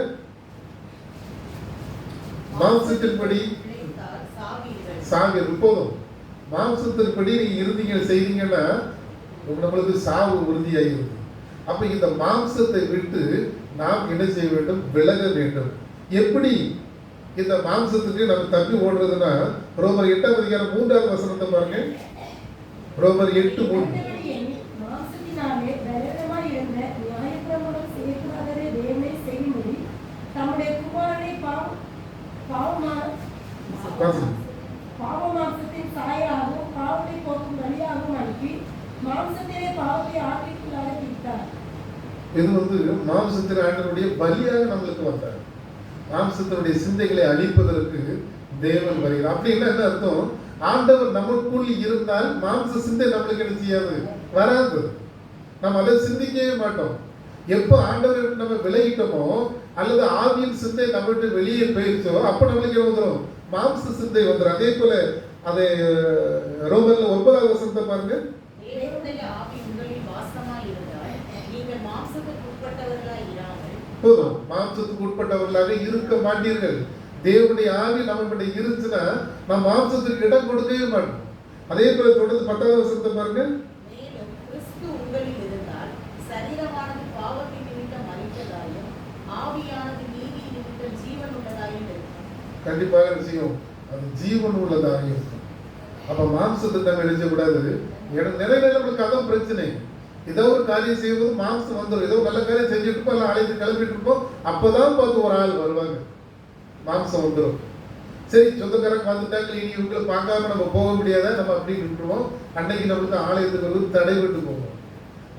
மாம்சத்தின்படி சாவீர்கள். போதும், மாம்சத்தின்படி நீங்க இருந்தீங்க செய்தீங்கன்னா நம்மளுக்கு சாவு உறுதியாகிறது. அப்ப இந்த மாம்சத்தை விட்டு நாம் என்ன செய்ய வேண்டும்? விலக வேண்டும். எப்படி இந்த மாம்சத்துக்கு நம்ம தப்பி ஓடுறதுன்னா, ரோமர் 8ஆம் அதிகாரம் 3வது வசனத்தை பாருங்க. ரோமர் 8:3. மாம்சத்தினாலே பலவீனமாய் இருந்த நியாயப்பிரமாணம் செய்யக்கூடாததை தேவனை செய்யும்படி தம்முடைய குமாரனை பாவமாம்சத்தின் சாயலாகவும் பாவத்தை போக்கும் வழியாகவும் அனுப்பி மாம்சத்திலே பாவத்தை ஆக்கிக்குள்ளாக விட்டார். இது மாம்சத்தின் ஆண்டவருடைய பலியாக நம்மளுக்கு வந்தார். மாம்சத்தினுடைய சிந்தைகளை அழிப்பதற்கு தேவன் வருகிறார். அப்படின்னா என்ன அர்த்தம்? ஆண்டவர் நமக்குள் இருந்தால் மாம்ச சிந்தை நம்மளுக்கு என்ன செய்யாது? வராது. நம்ம அதை சிந்திக்கவே மாட்டோம். எப்போ ஆண்டவரை விட்டு நம்ம விலகிட்டோமோ அல்லது ஆவியின் சிந்தை நம்ம விட்டு வெளியே போயிடுச்சோ அப்ப நம்மளுக்கு என்ன வந்துடும்? மாம்ச சிந்தை வந்துடும். அதே போல அதை ரோமர்ல 9வது வசனத்தை பாருங்க. தேவனுடைய ஆவி உங்களில் வாசமாய் இருந்தால் நீங்கள் மாம்சத்துக்கு உட்பட்டவர்களாய் இராமல். போதும், மாம்சத்துக்கு உட்பட்டவர்களாக இருக்க மாட்டீர்கள். தேவனுடைய ஆவி நம்ம இருந்துச்சுன்னா நம்ம மாம்சத்துக்கு இடம் கொடுக்கவே மாட்டோம். அதே போல தொடர்ந்து 10வது வசனத்தை பாருங்க. மேலும் கிறிஸ்து உங்களில் இருந்தால் சரீரமானது பாவத்தின் நிமித்தம் மரித்ததாயும் ஆவியானது நீதி நிமித்தம் ஜீவன் உள்ளதாயும் இருக்கும். கண்டிப்பாக செய்யும், அது ஜீவன் உள்ளதாக இருக்கும். அப்ப மாம்சத்தை நம்ம எழுதக்கூடாது. நிறைய நம்மளுக்கு அதான் பிரச்சனை. ஏதோ ஒரு காரியம் செய்யும்போது மாம்சம் வந்துடும். ஏதோ நல்ல காரியம் செஞ்சுட்டு இருப்போம், எல்லாம் அழைத்து கிளம்பிட்டு இருப்போம். அப்பதான் பார்த்து ஒரு ஆள் வருவாங்க, மாம்சம் வந்துடும். சரி, சொந்தக்காரங்க வந்துட்டாங்க, இனி இவங்களை பார்க்காம நம்ம போக முடியாத, நம்ம அப்படி விட்டுருவோம். அன்னைக்கு நம்மளுக்கு ஆலயத்துக்கு தடை விட்டு போவோம்.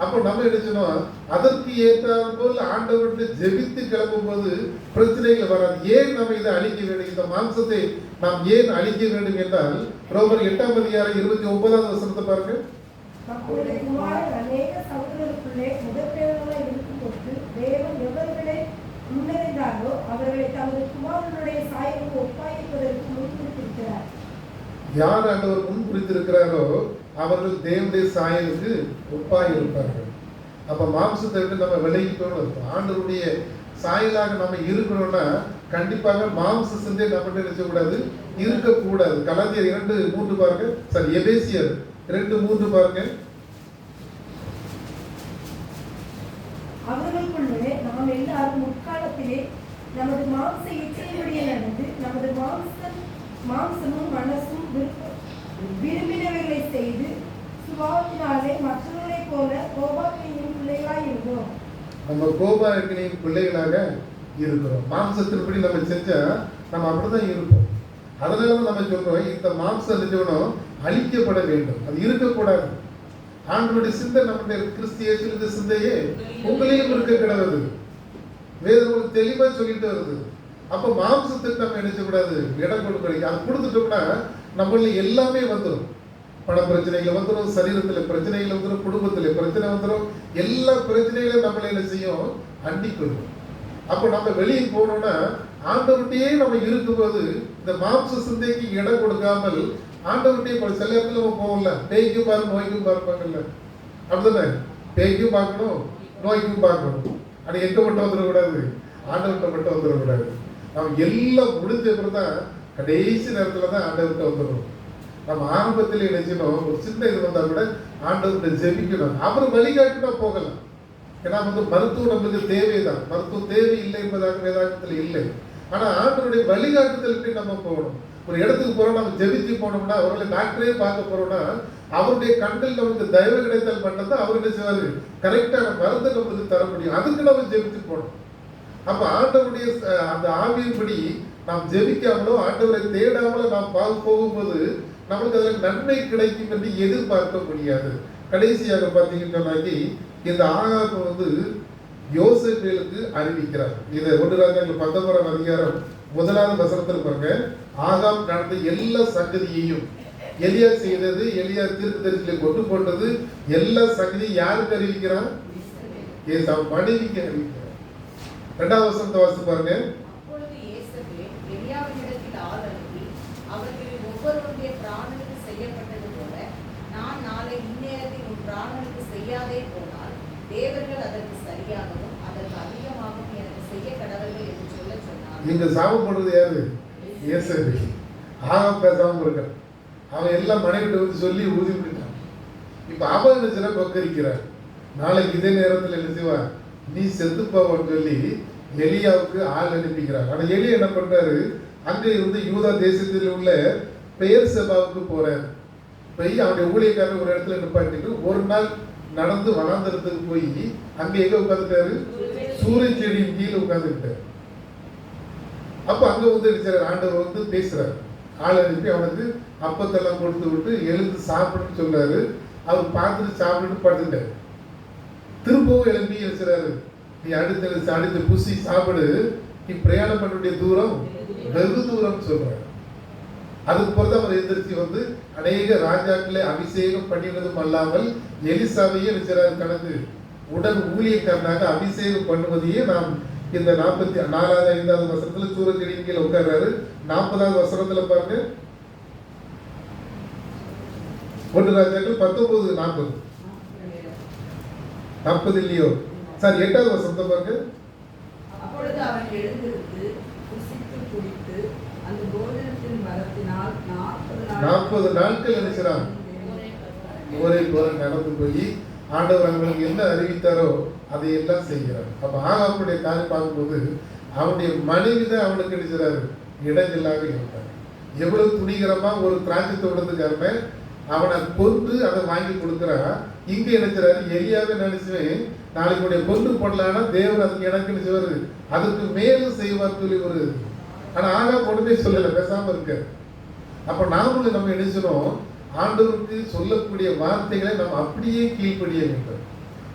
அப்போ நம்ம என்ன சொன்னோம், அதற்கு ஏற்றாற் போல் ஆண்டவர்கிட்ட ஜெபித்து கிளம்பும் போது பிரச்சனைகள் வராது. ஏன் நம்ம இதை அழிக்க வேண்டும், இந்த மாம்சத்தை நாம் ஏன் அழிக்க வேண்டும் என்றால், ரோமர் 8:29 பாருங்க. தம்முடைய குமாரன் அநேக சகோதரருக்குள்ளே முதற்பேர்களாய் இருக்கும்போது தேவன் எவர்களை முன்னறிந்தாரோ அவர்களை தமது குமாரனுடைய சாயலுக்கு ஒப்பாயிருப்பதற்கு முன்குறித்திருக்கிறார். யார் ஆண்டவர் முன் குறித்திருக்கிறாரோ அவர்கள் தேவனுடைய சாயலுக்கு ஒப்பாய் இருப்பார்கள். அப்ப மாம்சத்தை விட்டு நம்ம விலகிட்டோம். ஆண்டவருடைய சாயலாக நம்ம இருக்கணும்னா கண்டிப்பாக மாம்ச சிந்தை நம்ம நினைச்சக்கூடாது, இருக்கக்கூடாது. கலாத்தியர் 2:3 பாருங்க. சரி, எபேசியர் 2:3 பாருங்க. அவர்களுக்குள்ளே நாம் எல்லாரும் முற்காலத்திலே நமது மாம்ச இச்சையினுடைய நடந்து நமது மாம்சமும் மனசும் விரும்பினவைகளை செய்து சுபாவத்தினாலே மற்றவர்களைப் போல கோபாக்கினியின் பிள்ளைகளாய் இருந்தோம். நம்ம கோபாக்கினியின் பிள்ளைகளாக இருக்கிறோம். மாம்சத்தின்படி நம்ம செஞ்சா நம்ம அப்படிதான் இருப்போம். அதனால நம்ம சொல்றோம், இந்த மாம்சம் நிஜவனும் அழிக்கப்பட வேண்டும், அது இருக்கக்கூடாது. ஆண்டவருடைய சிந்தை நம்முடைய கிறிஸ்தியேசில் இந்த சிந்தையே உங்களையும் இருக்க கிடவது வேதம் தெளிவா சொல்லிட்டு வருது. அப்ப மாம்சத்துக்கு நம்ம நினைச்சக்கூடாது, இடம் கொடுக்கணும். அது கொடுத்துட்டோம்னா நம்மள எல்லாமே வந்துடும். பண பிரச்சனைகள் வந்துடும், சரீரத்தில் பிரச்சனைகள் வந்துடும், குடும்பத்தில் பிரச்சனை வந்துடும், எல்லா பிரச்சனைகளும் நம்மளை என்ன செய்யும், அண்டிக்கொள்ளும். அப்போ நம்ம வெளியே போனோம்னா ஆண்டவர்கிட்டயே நம்ம இருக்கும்போது இந்த மாம்ச சிந்தைக்கு இடம் கொடுக்காமல் ஆண்டவர்கிட்டயே சில இடத்துல நம்ம போகல. பேய்க்கும் பாரு, நோய்க்கும் பார்ப்பாங்கல்ல, அப்படிதானே? பேய்க்கும் பார்க்கணும், நோய்க்கும் பார்க்கணும். ஆனால் எங்க மட்டும் வந்துடக்கூடாது, ஆண்டவர்கிட்ட மட்டும் வந்துடக்கூடாது. நம்ம எல்லாம் முடிஞ்ச பிறகு தான் கடைசி நேரத்தில் தான் ஆண்டவர்கிட்ட வந்துடணும். நம்ம ஆரம்பத்தில் நினைச்சணும், ஒரு சின்ன இது வந்தால் கூட ஆண்டவர்கிட்ட ஜெபிக்கணும், அவர் வழிகாட்டினா போகலாம். ஏன்னா மருத்துவம் நம்மளுக்கு தேவைதான், மருத்துவம் தேவை இல்லை என்பதாக வேதாகத்தில் இல்லை. ஆனால் ஆண்டவருடைய வழிகாட்டுதலுக்கு நம்ம போகணும். ஒரு இடத்துக்கு போறோம், நம்ம ஜெபிச்சு போனோம்னா, அவர்களை டாக்டரே பார்க்க போறோம்னா அவருடைய கண்ணில் நமக்கு தயவு கிடைத்தால் மட்டும்தான் அவர் என்ன செய்வாரு, கரெக்டான மருந்து நம்மளுக்கு தர முடியும். அதுக்கு நம்ம ஜெபிச்சு போகணும். அப்ப ஆண்டவருடைய அந்த ஆவியின்படி நாம் ஜெபிக்காமலோ ஆண்டவரை தேடாமலோ நாம் போகும்போது நமக்கு அதில் நன்மை கிடைக்கும் என்று எதிர்பார்க்க முடியாது. கடைசியாக பார்த்தீங்கன்னா இந்த ஆகாப் யோசேப்புக்கு அறிவிக்கிறார். இதை 1 ராஜாக்கள் 19 1 வசனத்தில் பாருங்க. ஆகாப் நடந்த எல்லா சங்கதியையும் எலியா செய்தது, எலியா தீர்க்கதரிசியை கொண்டு போட்டது, எல்லா சங்கதியும் யாருக்கு அறிவிக்கிறான், மனைவிக்கு அறிவிக்கிறார். 2வது வசனத்தை வாசித்து பாருங்க. அப்பொழுது யேசபேல் எலியாவினிடத்தில் ஆள் அனுப்பி அவர்களில் ஒவ்வொருவருடைய பிராணனுக்கு செய்யப்பட்டது போல நான் நாளை இந்நேரத்தில் உன் பிராணனுக்கு செய்யாதே போனால் தேவர்கள் அதற்கு சரியாகவும் அதற்கு அதிகமாகவும் எனக்கு செய்ய கடவர்கள் என்று சொல்ல சொன்னார். இங்க சாபம் போடுறது யாரு, யேசபேல். ஆகாப் பேசாம இருக்க, அவன் எல்லாம் மனைவிட்டு வந்து சொல்லி ஊதி விட்டான். இப்ப அவன் என்ன செய்ய கொக்கரிக்கிறார். நாளைக்கு இதே நேரத்தில் என்ன செய்வான், நீ செத்துப்பாவன்னு சொல்லி எலியாவுக்கு ஆள் அனுப்பிக்கிறார். ஆனா எலியா என்ன பண்றாரு, அங்க இருந்து யூதா தேசத்தில் உள்ள பெயர் சபாவுக்கு போறாரு. போய் அவனுடைய ஊழியக்காரர் ஒரு இடத்துல நிப்பாட்டிட்டு ஒரு நாள் நடந்து வனாந்தரத்துக்கு போய் அங்க எங்க உட்காந்துட்டாரு, சூரிய செடியின் கீழே உட்காந்துக்கிட்டாரு. அப்ப அங்க அடிச்சாரு, ஆண்டவர் பேசுறாரு. ஆள் அனுப்பி அவனுக்கு அப்பத்தெல்லாம் கொடுத்து விட்டு எழுந்து சாப்பிடுன்னு சொல்றாரு. அவர் பார்த்துட்டு சாப்பிட்டு படுத்துட்டாரு. திரும்பவும் எழுப்பி இருக்கிறாரு, நீ அடுத்து புசி சாப்பிடு, நீ பிரயாணம் பண்ணக்கூடிய தூரம் வெகு தூரம் சொல்றாரு. அதுக்கு பிறகு அவர் எந்திரிச்சு அநேக ராஜாக்களை அபிஷேகம் பண்ணினதும் அல்லாமல் எலிசாவையே இருக்கிறார் கணக்கு உடன் ஊழியக்காரனாக அபிஷேகம் பண்ணுவதையே நாம் இந்த 44வது 5வது வசனத்துல சூரஜெடியின் கீழே உட்கார்றாரு. 40வது வசனத்துல பாருங்க. 1 ராஜாக்கள் 19:40 40 இல்லையோ, சாரி 8வது வசனத்தை பாருங்க. அப்பொழுது அவன் எழுந்திருந்து புசித்து குடித்து அந்த போஜனத்தின் மரத்தினால் 40 நாட்கள் நினைச்சான் ஒரே நடந்து போய் ஆண்டவர் அவங்களுக்கு என்ன அறிவித்தாரோ அதை எல்லாம் செய்கிறார். அப்ப ஆகாப்புடைய காரியம் பார்க்கும்போது அவனுடைய மனைவி தான் அவனுக்கு நினைச்சாரு இடைஞ்சலாக இருந்தார். எவ்வளவு துணிகரமா ஒரு திராட்சை தோட்டத்துக்காரன் அவனை கொண்டு அதை வாங்கி கொடுக்குறா. இங்க நினைச்சாரு எலியாவே நினைச்சுவேன் நாளைக்கு கொண்டு போடலான்னா தேவர் அதுக்கு எனக்கு நினைச்சவர் அதுக்கு மேலும் செய்வார் சொல்லி ஒரு. ஆனா ஆகா பொண்ணுமே சொல்லல, பேசாம இருக்க. அப்ப நாமளும் நம்ம நினைச்சோம் ஆண்டவருக்கு சொல்லக்கூடிய வார்த்தைகளை நம்ம அப்படியே கீழ்ப்படிய வேண்டும்.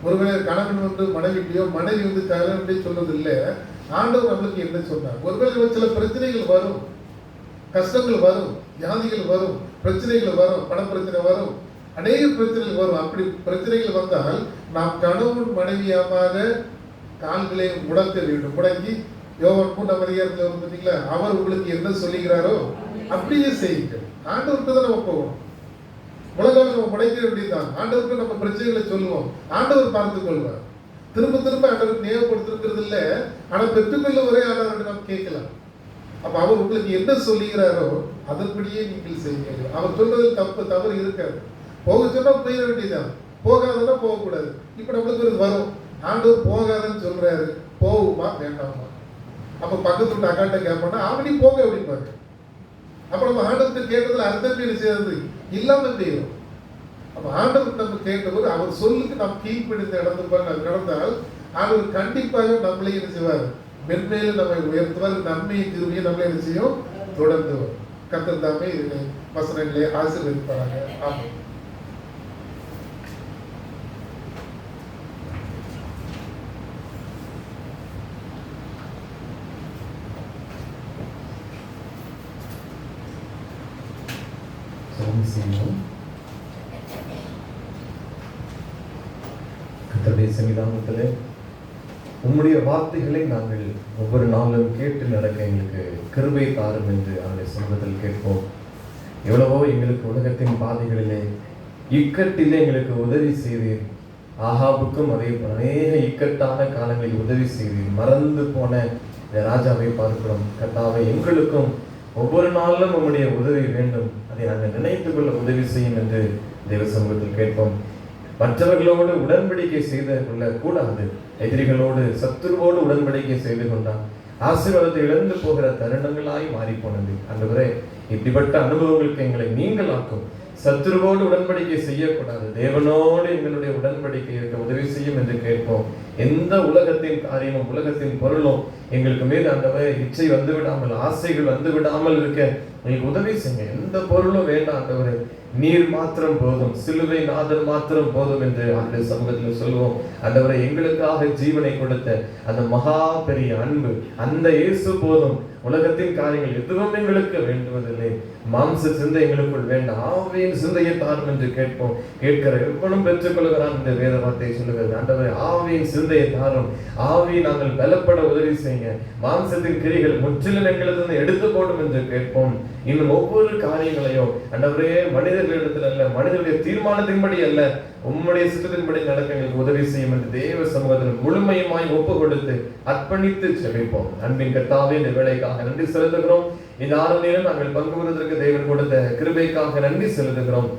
ஒருவேளை கணவன் வந்து மனைவிட்டையோ, மனைவி வந்து கணவன்கிட்டயோ சொல்றது இல்லை. ஆண்டவர் நம்மளுக்கு என்ன சொன்னார்? ஒருவேளை சில பிரச்சனைகள் வரும், கஷ்டங்கள் வரும், வியாதிகள் வரும், பிரச்சனைகள் வரும், பண பிரச்சனை வரும், அநேக பிரச்சனைகள் வரும். அப்படி பிரச்சனைகள் வந்தால் நாம் கணவன் மனைவியாக கால்களை முடக்க வேண்டும். முடங்கி யோவான் 3:6 வரும் பார்த்தீங்களா, அவர் உங்களுக்கு என்ன சொல்லுகிறாரோ அப்படியே செய்யுங்கள். ஆண்டவர்கிட்ட தான் நம்ம போவோம். உலகம் நம்ம முடைக்க வேண்டியதுதான். ஆண்டவருக்கு நம்ம பிரச்சனைகளை சொல்லுவோம், ஆண்டவர் பார்த்துக் கொள்வார். திரும்ப திரும்ப ஆண்டவருக்கு நினைவுபடுத்திருக்கிறது இல்லை, ஆனால் பெற்றுக்கொள்ள ஒரே ஆண்டவர்கிட்ட நம்ம கேட்கலாம். அப்ப அவர் உங்களுக்கு என்ன சொல்லுகிறாரோ அதன்படியே நீங்கள் செய்யுங்கள். அவர் சொல்றதில் தவறு இருக்காது. போக சொன்னா போயிட வேண்டியதுதான், போகாதன்னா போகக்கூடாது. இப்ப நம்மளுக்கு ஒரு வரும், ஆண்டவர் போகாதன்னு சொல்றாரு, போகுமா வேண்டாமா? அப்ப பக்கத்து விட்டு அக்காட்ட கேட்போம்னா அவனி போக அப்படிப்பாரு. அப்ப நம்ம ஆண்டவர்கிட்ட கேட்டதுல அர்த்தம் சேர்ந்து இல்லாம செய்யும். அப்ப ஆண்டவர் நம்ம கேட்டபோது அவர் சொல்லுக்கு நாம் கீழ்ப்பிடித்து நடந்தால் அவர் கண்டிப்பாக நம்மளே என்ன செய்வார்? மென்மேலும் நம்மை உயர்த்துவார். நன்மையை திரும்பிய நம்மளே என்ன செய்யும்? தொடர்ந்து கர்த்தர் தாமே இதனை வசனங்களே ஆசீர்வதிப்பாங்க. ஆமாம். கர்த்தருடைய சன்னிதானத்திலே உம்முடைய வார்த்தைகளை நாங்கள் ஒவ்வொரு நாளும் கேட்டு நடக்க எங்களுக்கு கிருபை தாரும் என்று அவருடைய சமூகத்தில் கேட்போம். எவ்வளவோ எங்களுக்கு உலகத்தின் பாதைகளிலே இக்கட்டிலே எங்களுக்கு உதவி செய்தீர். ஆகாபுக்கும் அதே போல அநேக இக்கட்டான காலங்களில் உதவி செய்தீர். மறந்து போன இந்த ராஜாவை பார்க்கிறோம். கர்த்தாவே, எங்களுக்கும் ஒவ்வொரு நாளும் உம்முடைய உதவி வேண்டும், அதை நாங்கள் நினைத்துக் கொள்ள உதவி செய்யும் என்று தேவ சமூகத்தில் கேட்போம். மற்றவர்களோடு உடன்படிக்கை செய்து கொள்ள கூடாது. எதிரிகளோடு, சத்துருவோடு உடன்படிக்கை செய்து கொண்டான் ஆசீர்வாதத்தை இழந்து போகிற தருணங்களாய் மாறி போனது. ஆண்டவரே, இப்படிப்பட்ட அனுபவங்களுக்கு எங்களை நீங்களாக்கும். சத்துருவோடு உடன்படிக்கை செய்யக்கூடாது, தேவனோடு எங்களுடைய உடன்படிக்கை இருக்க உதவி செய்யும் என்று கேட்போம். எந்த உலகத்தின் காரியமும் உலகத்தின் பொருளும் எங்களுக்கு மீது ஆண்டவரே இச்சை வந்து விடாமல், ஆசைகள் வந்து விடாமல் இருக்க எங்களுக்கு உதவி செய்யுங்க. எந்த பொருளும் வேண்டாம் ஆண்டவரே, நீர் மாத்திரம் போதும், சிலுவை நாதர் மாத்திரம் போதும் என்று ஆண்டு சமூகத்தில் சொல்லுவோம். ஆண்டவரை, எங்களுக்காக ஜீவனை கொடுத்த அந்த மகா பெரிய அன்பு, அந்த இயேசு போதும். உலகத்தின் காரியங்கள் எதுவும் எங்களுக்கு வேண்டுவதில்லை. மாம்ச சிந்தை எங்களுக்குள் வேண்டாம், ஆவியின் சிந்தையை தாரும் என்று கேட்போம். கேட்கிற எவ்வளவு பெற்றுக் கொள்கிறான் இந்த வேத வார்த்தை சொல்லுகிறது. ஆண்டவரை, ஆவியின் சிந்தையை தாரும். ஆவி நாங்கள் பலப்பட உதவி செய்யுங்க. மாம்சத்தின் கிரிகள் முற்றிலும் எங்களுக்கு எடுத்து போடும் என்று கேட்போம். இன்னும் ஒவ்வொரு காரியங்களையும் ஆண்டவரே மனிதர்களிடத்தில் அல்ல, மனிதர்களுடைய தீர்மானத்தின்படி அல்ல, உம்முடைய சித்தத்தின்படி நடக்க எங்களுக்கு உதவி செய்யும் என்று தேவ சமூகத்தில் முழுமையுமாய் ஒப்பு கொடுத்து அர்ப்பணித்து செபிப்போம். அன்பின் கர்த்தாவே, இந்த வேலைக்காக நன்றி செலுத்துகிறோம். இந்த ஆராதனையில் நாங்கள் பங்கு பெறுவதற்கு தேவன் கொடுத்த கிருபைக்காக நன்றி செலுத்துகிறோம்.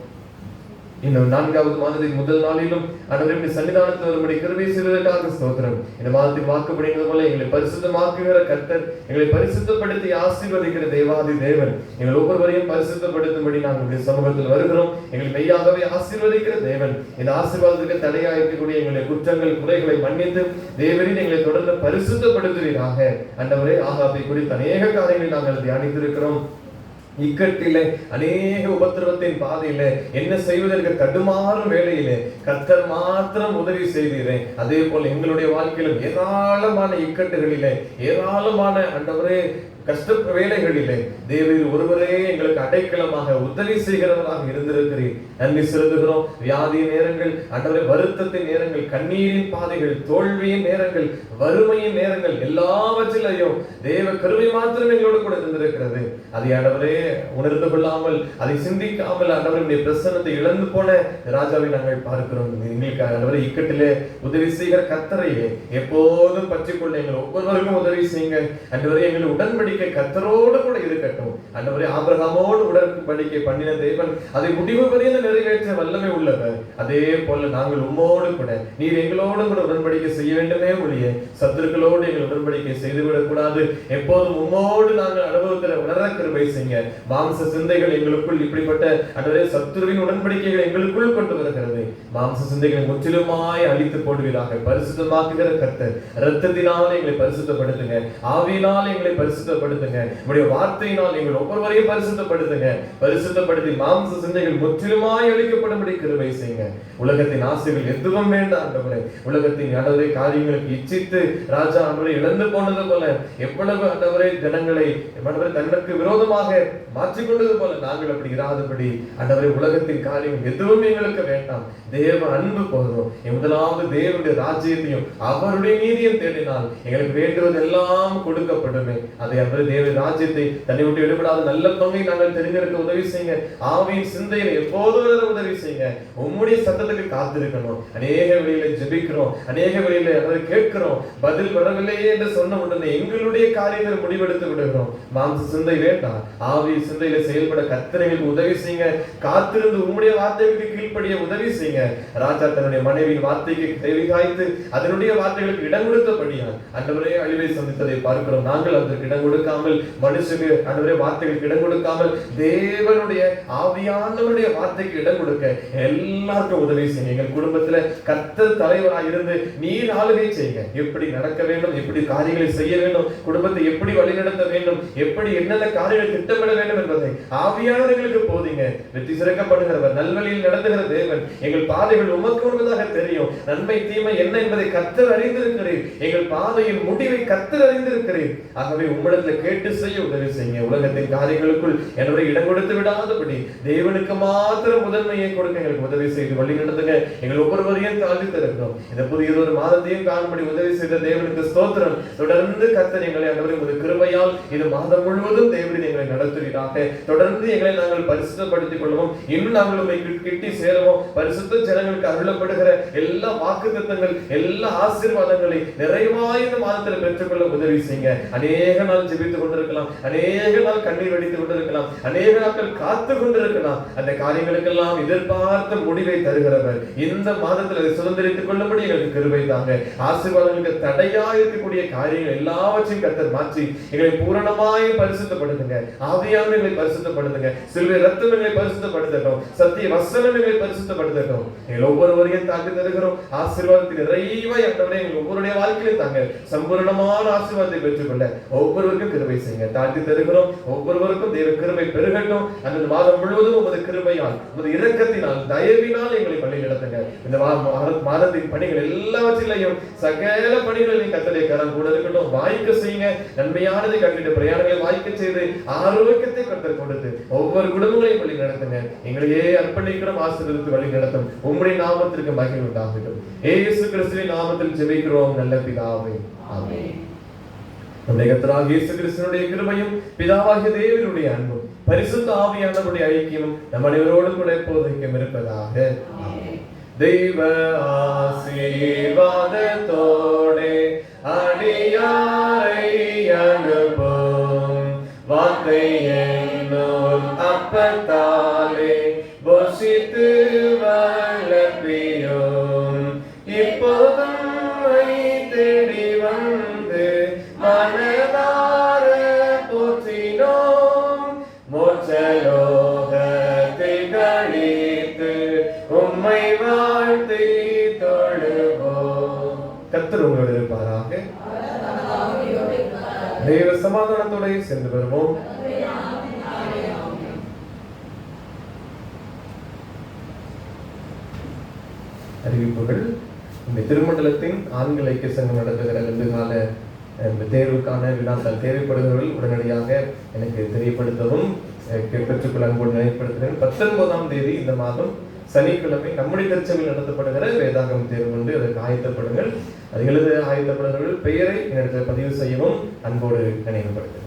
இன்னும் 4வது மாதத்தின் முதல் நாளிலும் ஆண்டவருடைய சன்னிதானத்தில் வரும்படி கிருபை செய்வதற்காக ஸ்தோத்திரம். இந்த மாதத்தின் வாக்குப்படிங்கிறது போல எங்களை பரிசுத்தமாக்குகிற கர்த்தர், எங்களை பரிசுத்தப்படுத்தி ஆசீர்வதிக்கிற தேவாதி தேவன், எங்கள் ஒவ்வொருவரையும் பரிசுத்தப்படுத்தும்படி நாங்கள் சமூகத்தில் வருகிறோம். எங்களை மெய்யாகவே ஆசீர்வதிக்கிற தேவன், இந்த ஆசீர்வாதத்துக்கு தடையா இருக்கக்கூடிய எங்களுடைய குற்றங்கள் குறைகளை மன்னித்து தேவரின் எங்களை தொடர்ந்து பரிசுத்தப்படுத்துவீராக. ஆண்டவரே, ஆகாபை குறித்த அநேக காரியங்களை நாங்கள் தியானித்திருக்கிறோம். இக்கட்டிலே, அநேக உபத்திரவத்தின் பாதையிலே, என்ன செய்வதற்கு தடுமாறும் வேளையிலே கர்த்தர் மாத்திரம் உதவி செய்தீரே. அதே போல எங்களுடைய வாழ்க்கையிலும் ஏராளமான இக்கட்டுகளிலே, ஏராளமான ஆண்டவரே கஷ்ட வேலைகளிலே தேவரீர் ஒருவரே எங்களுக்கு அடைக்கலமாக உதவி செய்கிறவராக இருந்திருக்கிறீர். நன்றி செலுத்துகிறோம். வியாதியின் நேரங்கள், ஆண்டவரே வருத்தத்தின் நேரங்கள், கண்ணீரின் பாதைகள், தோல்வியின் நேரங்கள், வறுமையின் நேரங்கள், எல்லாவற்றிலையும் தேவ கருணை மாத்திரம் எங்களோடு கூட இருந்திருக்கிறது. அதை ஆண்டவரே உணர்ந்து கொள்ளாமல், அதை சிந்திக்காமல் ஆண்டவருடைய பிரசன்னத்தை இழந்து போன ராஜாவை நாங்கள் பார்க்கிறோம். எங்களுக்கு ஆண்டவரே இக்கட்டிலே உதவி செய்கிற கர்த்தரையே எப்போதும் பற்றிக்கொள்ள எங்கள் ஒவ்வொருவருக்கும் உதவி செய்யுங்க. ஆண்டவரே, எங்களை உடன்படி கர்த்தரோடு கூட இருக்கட்டும். ஆண்டவரே, ஆபிரகாமோடு உடன்படிக்கை பண்ணின தேவன் அதை முடிவு வரையும் நிறைவேற்ற வல்லமை உள்ளவர். அதே போல நாங்கள் உம்மோடு கூட, நீர் எங்களோடு கூட உடன்படிக்கை செய்ய வேண்டுமே ஒழிய சத்துருக்களோடு எங்கள் உடன்படிக்கை செய்துவிடக் கூடாது. எப்போதும் உம்மோடு நாங்கள் அனுபவத்தில் உணர கிருபை செய்யுங்க. மாம்ச சிந்தைகள் எங்களுக்குள் இப்படிப்பட்ட ஆண்டவரே சத்துருவின் உடன்படிக்கைகள் எங்களுக்குள் கொண்டு வருகிறது. மாம்ச சிந்தைகளை முற்றிலுமாய் அழித்து போடுவீராக. பரிசுத்தமாக்குகிற கர்த்தர், இரத்தத்தினாலே எங்களை பரிசுத்தப்படுத்துங்க, ஆவியினாலே எங்களை பரிசுத்தப்படுத்துங்க, உங்களுடைய வார்த்தையினால் எங்கள் ஒவ்வொருவரையும் பரிசுத்தப்படுத்துங்க. பரிசுத்தப்படுத்தி மாம்ச சிந்தைகள் முற்றிலுமாய் அழிக்கப்படும்படி கிருபை செய்யுங்க. உலகத்தின் ஆசைகள் எதுவும் வேண்டாம் ஆண்டவரே. உலகத்தின் ஆண்டவரே காரியங்களுக்கு இச்சித்து ராஜா ஆண்டவரை இழந்து போனது போல, எவ்வளவு ஆண்டவரே ஜனங்களை ஆண்டவரே தனக்கு விரோதமாக மாற்றிக்கொண்டது போல நாங்கள் அப்படி இராதபடி ஆண்டவரே உலகத்தின் காரியங்கள் எதுவும் எங்களுக்கு வேண்டாம். தேவ அன்பு போதும். முதலாவது தேவனுடைய ராஜ்யத்தையும் அவருடைய நீதியும் தேடினால் எங்களுக்கு வேண்டுவது எல்லாம் கொடுக்கப்படுமே. அதை அவரு தேவ ராஜ்யத்தை தன்னை விட்டு விடுபடாத நல்ல பங்கை நாங்கள் தெரிஞ்சிருக்க உதவி செய்யுங்க. ஆவியின் சிந்தையில எப்போதும் உதவி செய்யுங்க. உம்முடைய சத்தத்துக்கு காத்திருக்கணும். அநேக வழியில ஜெபிக்கிறோம், அநேக வழியில அதை கேட்கிறோம், பதில் வரவில்லையே என்று சொன்ன உடனே எங்களுடைய காரியத்தை முடிவெடுத்து விடுகிறோம். மாம்ச சிந்தை வேண்டாம், ஆவி சிந்தையில செயல்பட கர்த்தருக்கு உதவி செய்யுங்க. காத்திருந்து உம்முடைய வார்த்தைகளுக்கு கீழ்ப்படிய உதவி செய்யுங்க. ராஜா தன்னுடைய மனைவியின் வார்த்தைக்கு செவிசாய்த்து அதனுடைய வார்த்தைகளுக்கு இடம் கொடுத்தபடியால் ஆண்டவரே அழிவை சந்தித்ததை பார்க்கிறோம். நாங்கள் அதற்கு இடம் கொடுக்காமல், மனுஷனுக்கு ஆண்டவரே வார்த்தைகளுக்கு இடம் கொடுக்காமல் தேவனுடைய ஆவியானவருடைய வார்த்தைக்கு இடம் கொடுக்க எல்லாருக்கும் உதவி செய்யுங்க. எங்கள் குடும்பத்துல கர்த்தர் தலைவராக இருந்து நீர் ஆளுகை செய்யுங்க. எப்படி நடக்க வேண்டும், எப்படி காரியங்களை செய்ய வேண்டும், குடும்பத்தை எப்படி வழிநடத்த வேண்டும், எப்படி என்னென்ன காரியங்களை திட்டமிட வேண்டும் என்பதை ஆவியானவர்களுக்கு போதிங்க. வெற்றி சிறக்கப்படுகிறவர், நல்வழியில் நடத்துகிற தேவன். எங்கள் பாதைகள் உமக்கு முன்பதாக தெரியும். நன்மை தீமை என்ன என்பதை கர்த்தர் அறிந்திருக்கிறீர். எங்கள் பாதையின் முடிவை கர்த்தர் அறிந்திருக்கிறீர். ஆகவே உம்மிடத்தில் கேட்டு செய்ய உதவி செய்யுங்க. உலகத்தின் காரியங்களுக்குள் என்னுடைய இடம் கொடுத்து விடாதபடி தேவனுக்கு மாத்திரம் முதன்மையை கொடுக்க எங்களுக்கு உதவி செய்து வழி நடத்துங்க. எங்கள் ஒவ்வொருவரையும் தாழ்த்தி தருகிறோம். இந்த புதிய ஒரு மாதத்தையும் காணும்படி உதவி செய்த தேவனுக்கு ஸ்தோத்திரம். தொடர்ந்து கர்த்தர் எங்களை ஆண்டவரே கிருபையால் இது மாதம் முழுவதும் தேவன் எங்களை நடத்துவீராக. தொடர்ந்து எங்களை நாங்கள் பரிசுத்தப்படுத்திக் கொள்ளவும், இன்னும் நாங்கள் உம்மை கிட்டி சேரவும், பரிசுத்த ஜனங்களுக்கு அருளப்படுகிற எல்லா வாக்குத்தத்தங்கள், எல்லா ஆசீர்வாதங்களை நிறைவாய் இந்த மாதத்தில் பெற்றுக்கொள்ள உதவி செய்யுங்க. அநேக நாள் ஜெபித்துக் கொண்டிருக்கலாம், அநேக நாள் கண்ணீர் வடித்துக் கொண்டிருக்கலாம், அநேக நாட்கள் காத்து கொண்டிருக்கலாம். அந்த காரியங்களுக்கெல்லாம் எதிர்பார்த்த முடிவை தருகிறவர் இந்த மாதத்தில் அதை சுதந்திரித்துக் கொள்ளும்படி எங்களுக்கு கிருபை தாங்க. ஆசீர்வாதங்களுக்கு தடையா இருக்கக்கூடிய காரியங்கள் எல்லாவற்றையும் கர்த்தர் மாற்றி எங்களை பூரணமாய் பரிசுத்தப்படுத்துங்க. ஆவியானவர்களை பரிசுத்தப்படுத்துங்க. சிலுவை ரத்தம் எங்களை பரிசுத்தப்படுத்தட்டும். சத்திய வசனம் எங்களை பரிசுத்தப்படுத்தட்டும். எங்கள் ஒவ்வொருவரையும் தாக்கி தருகிறோம். ஆசீர்வாதத்தின் நிறைவாய் ஆண்டவரே எங்கள் ஒவ்வொருடைய வாழ்க்கையிலும் தாங்க சம்பூர்ணமான ஆசீர்வாதத்தை பெற்றுக்கொள்ள ஒவ்வொருவருக்கும் கிருபை செய்யுங்க. தாழ்த்தி தருகிறோம். ஒவ்வொருவருக்கும் தேவ கிருபை பெருகட்டும். அந்த மாதம் முழுவதும் உமது கிருபையால், உமது இரக்கத்தினால், தயவினால் எங்களை வழி நடத்துங்க. இந்த மாதத்தின் பணிகள் எல்லாவற்றிலையும் சகல பணிகளையும் கர்த்தருடைய கரம் கூட இருக்கட்டும். வாய்க்க செய்யுங்க. நன்மையானதை கண்டிட்டு பிரயாணங்களை வாய்க்க செய்து ஆரோக்கியத்தை கர்த்தர் கொடுத்து ஒவ்வொரு குடும்பங்களையும் வழி நடத்துங்க. எங்களையே அர்ப்பணிக்கிறோம். ஆசீர்வதித்து வழி நடத்தும். உம்முடைய நாமத்திற்கு மகிமை உண்டாகட்டும். இயேசு கிறிஸ்துவின் நாமத்தில் ஜெபிக்கிறோம் நல்ல பிதாவே, ஆமென். நம்முடைய கர்த்தராகிய இயேசு கிறிஸ்துவினுடைய கிருபையும் பிதாவாகிய தேவனுடைய அன்பும் பரிசுத்த ஆவியானவருடைய ஐக்கியமும் நம் அனைவரோடு கூட எப்போதைக்கும் இருப்பதாக. தெய்வ ஆசீர்வாதத்தோடே அடியாரை அனுப்பும் வார்த்தை என்னும் அப்பத்தாலே போஷித்து வளர்ப்பியும் இப்போதும் தேடி வந்து மனதார போற்றினோம். மோட்சலோகத்தை கழித்து உம்மை வாழ்த்தி தொழுவோம். கர்த்தர் உங்களோடு இருப்பாராக. தேவ சமாதானத்தோடு சென்று வருவோம். அறிவிப்புகள். இந்த திருமண்டலத்தின் ஆண்கள் ஐக்கிய சங்கம் நடத்துகிற 2 கால தேர்வுக்கான வினாக்கள் தேவைப்படுகிறவர்கள் உடனடியாக எனக்கு தெரியப்படுத்தவும் பெற்றுக்கொள்ள அன்போடு நினைப்படுத்துகிறேன். 19ஆம் தேதி இந்த மாதம் சனிக்கிழமை நம்முடைய திருச்சபையில் நடத்தப்படுகிற வேதாகம் தேர்வு உண்டு. அதற்கு ஆயத்தப்படுங்கள். அது எழுத ஆயத்தப்படுகிறவர்கள் பெயரை என்னிடத்தில் பதிவு செய்யவும் அன்போடு நினைவுபடுத்துகிறேன்.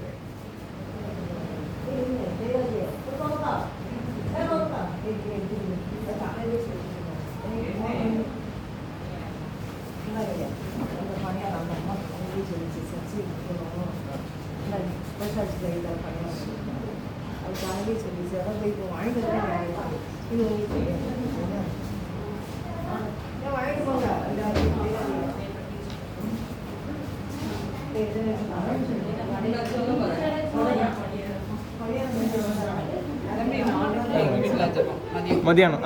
மதியானம்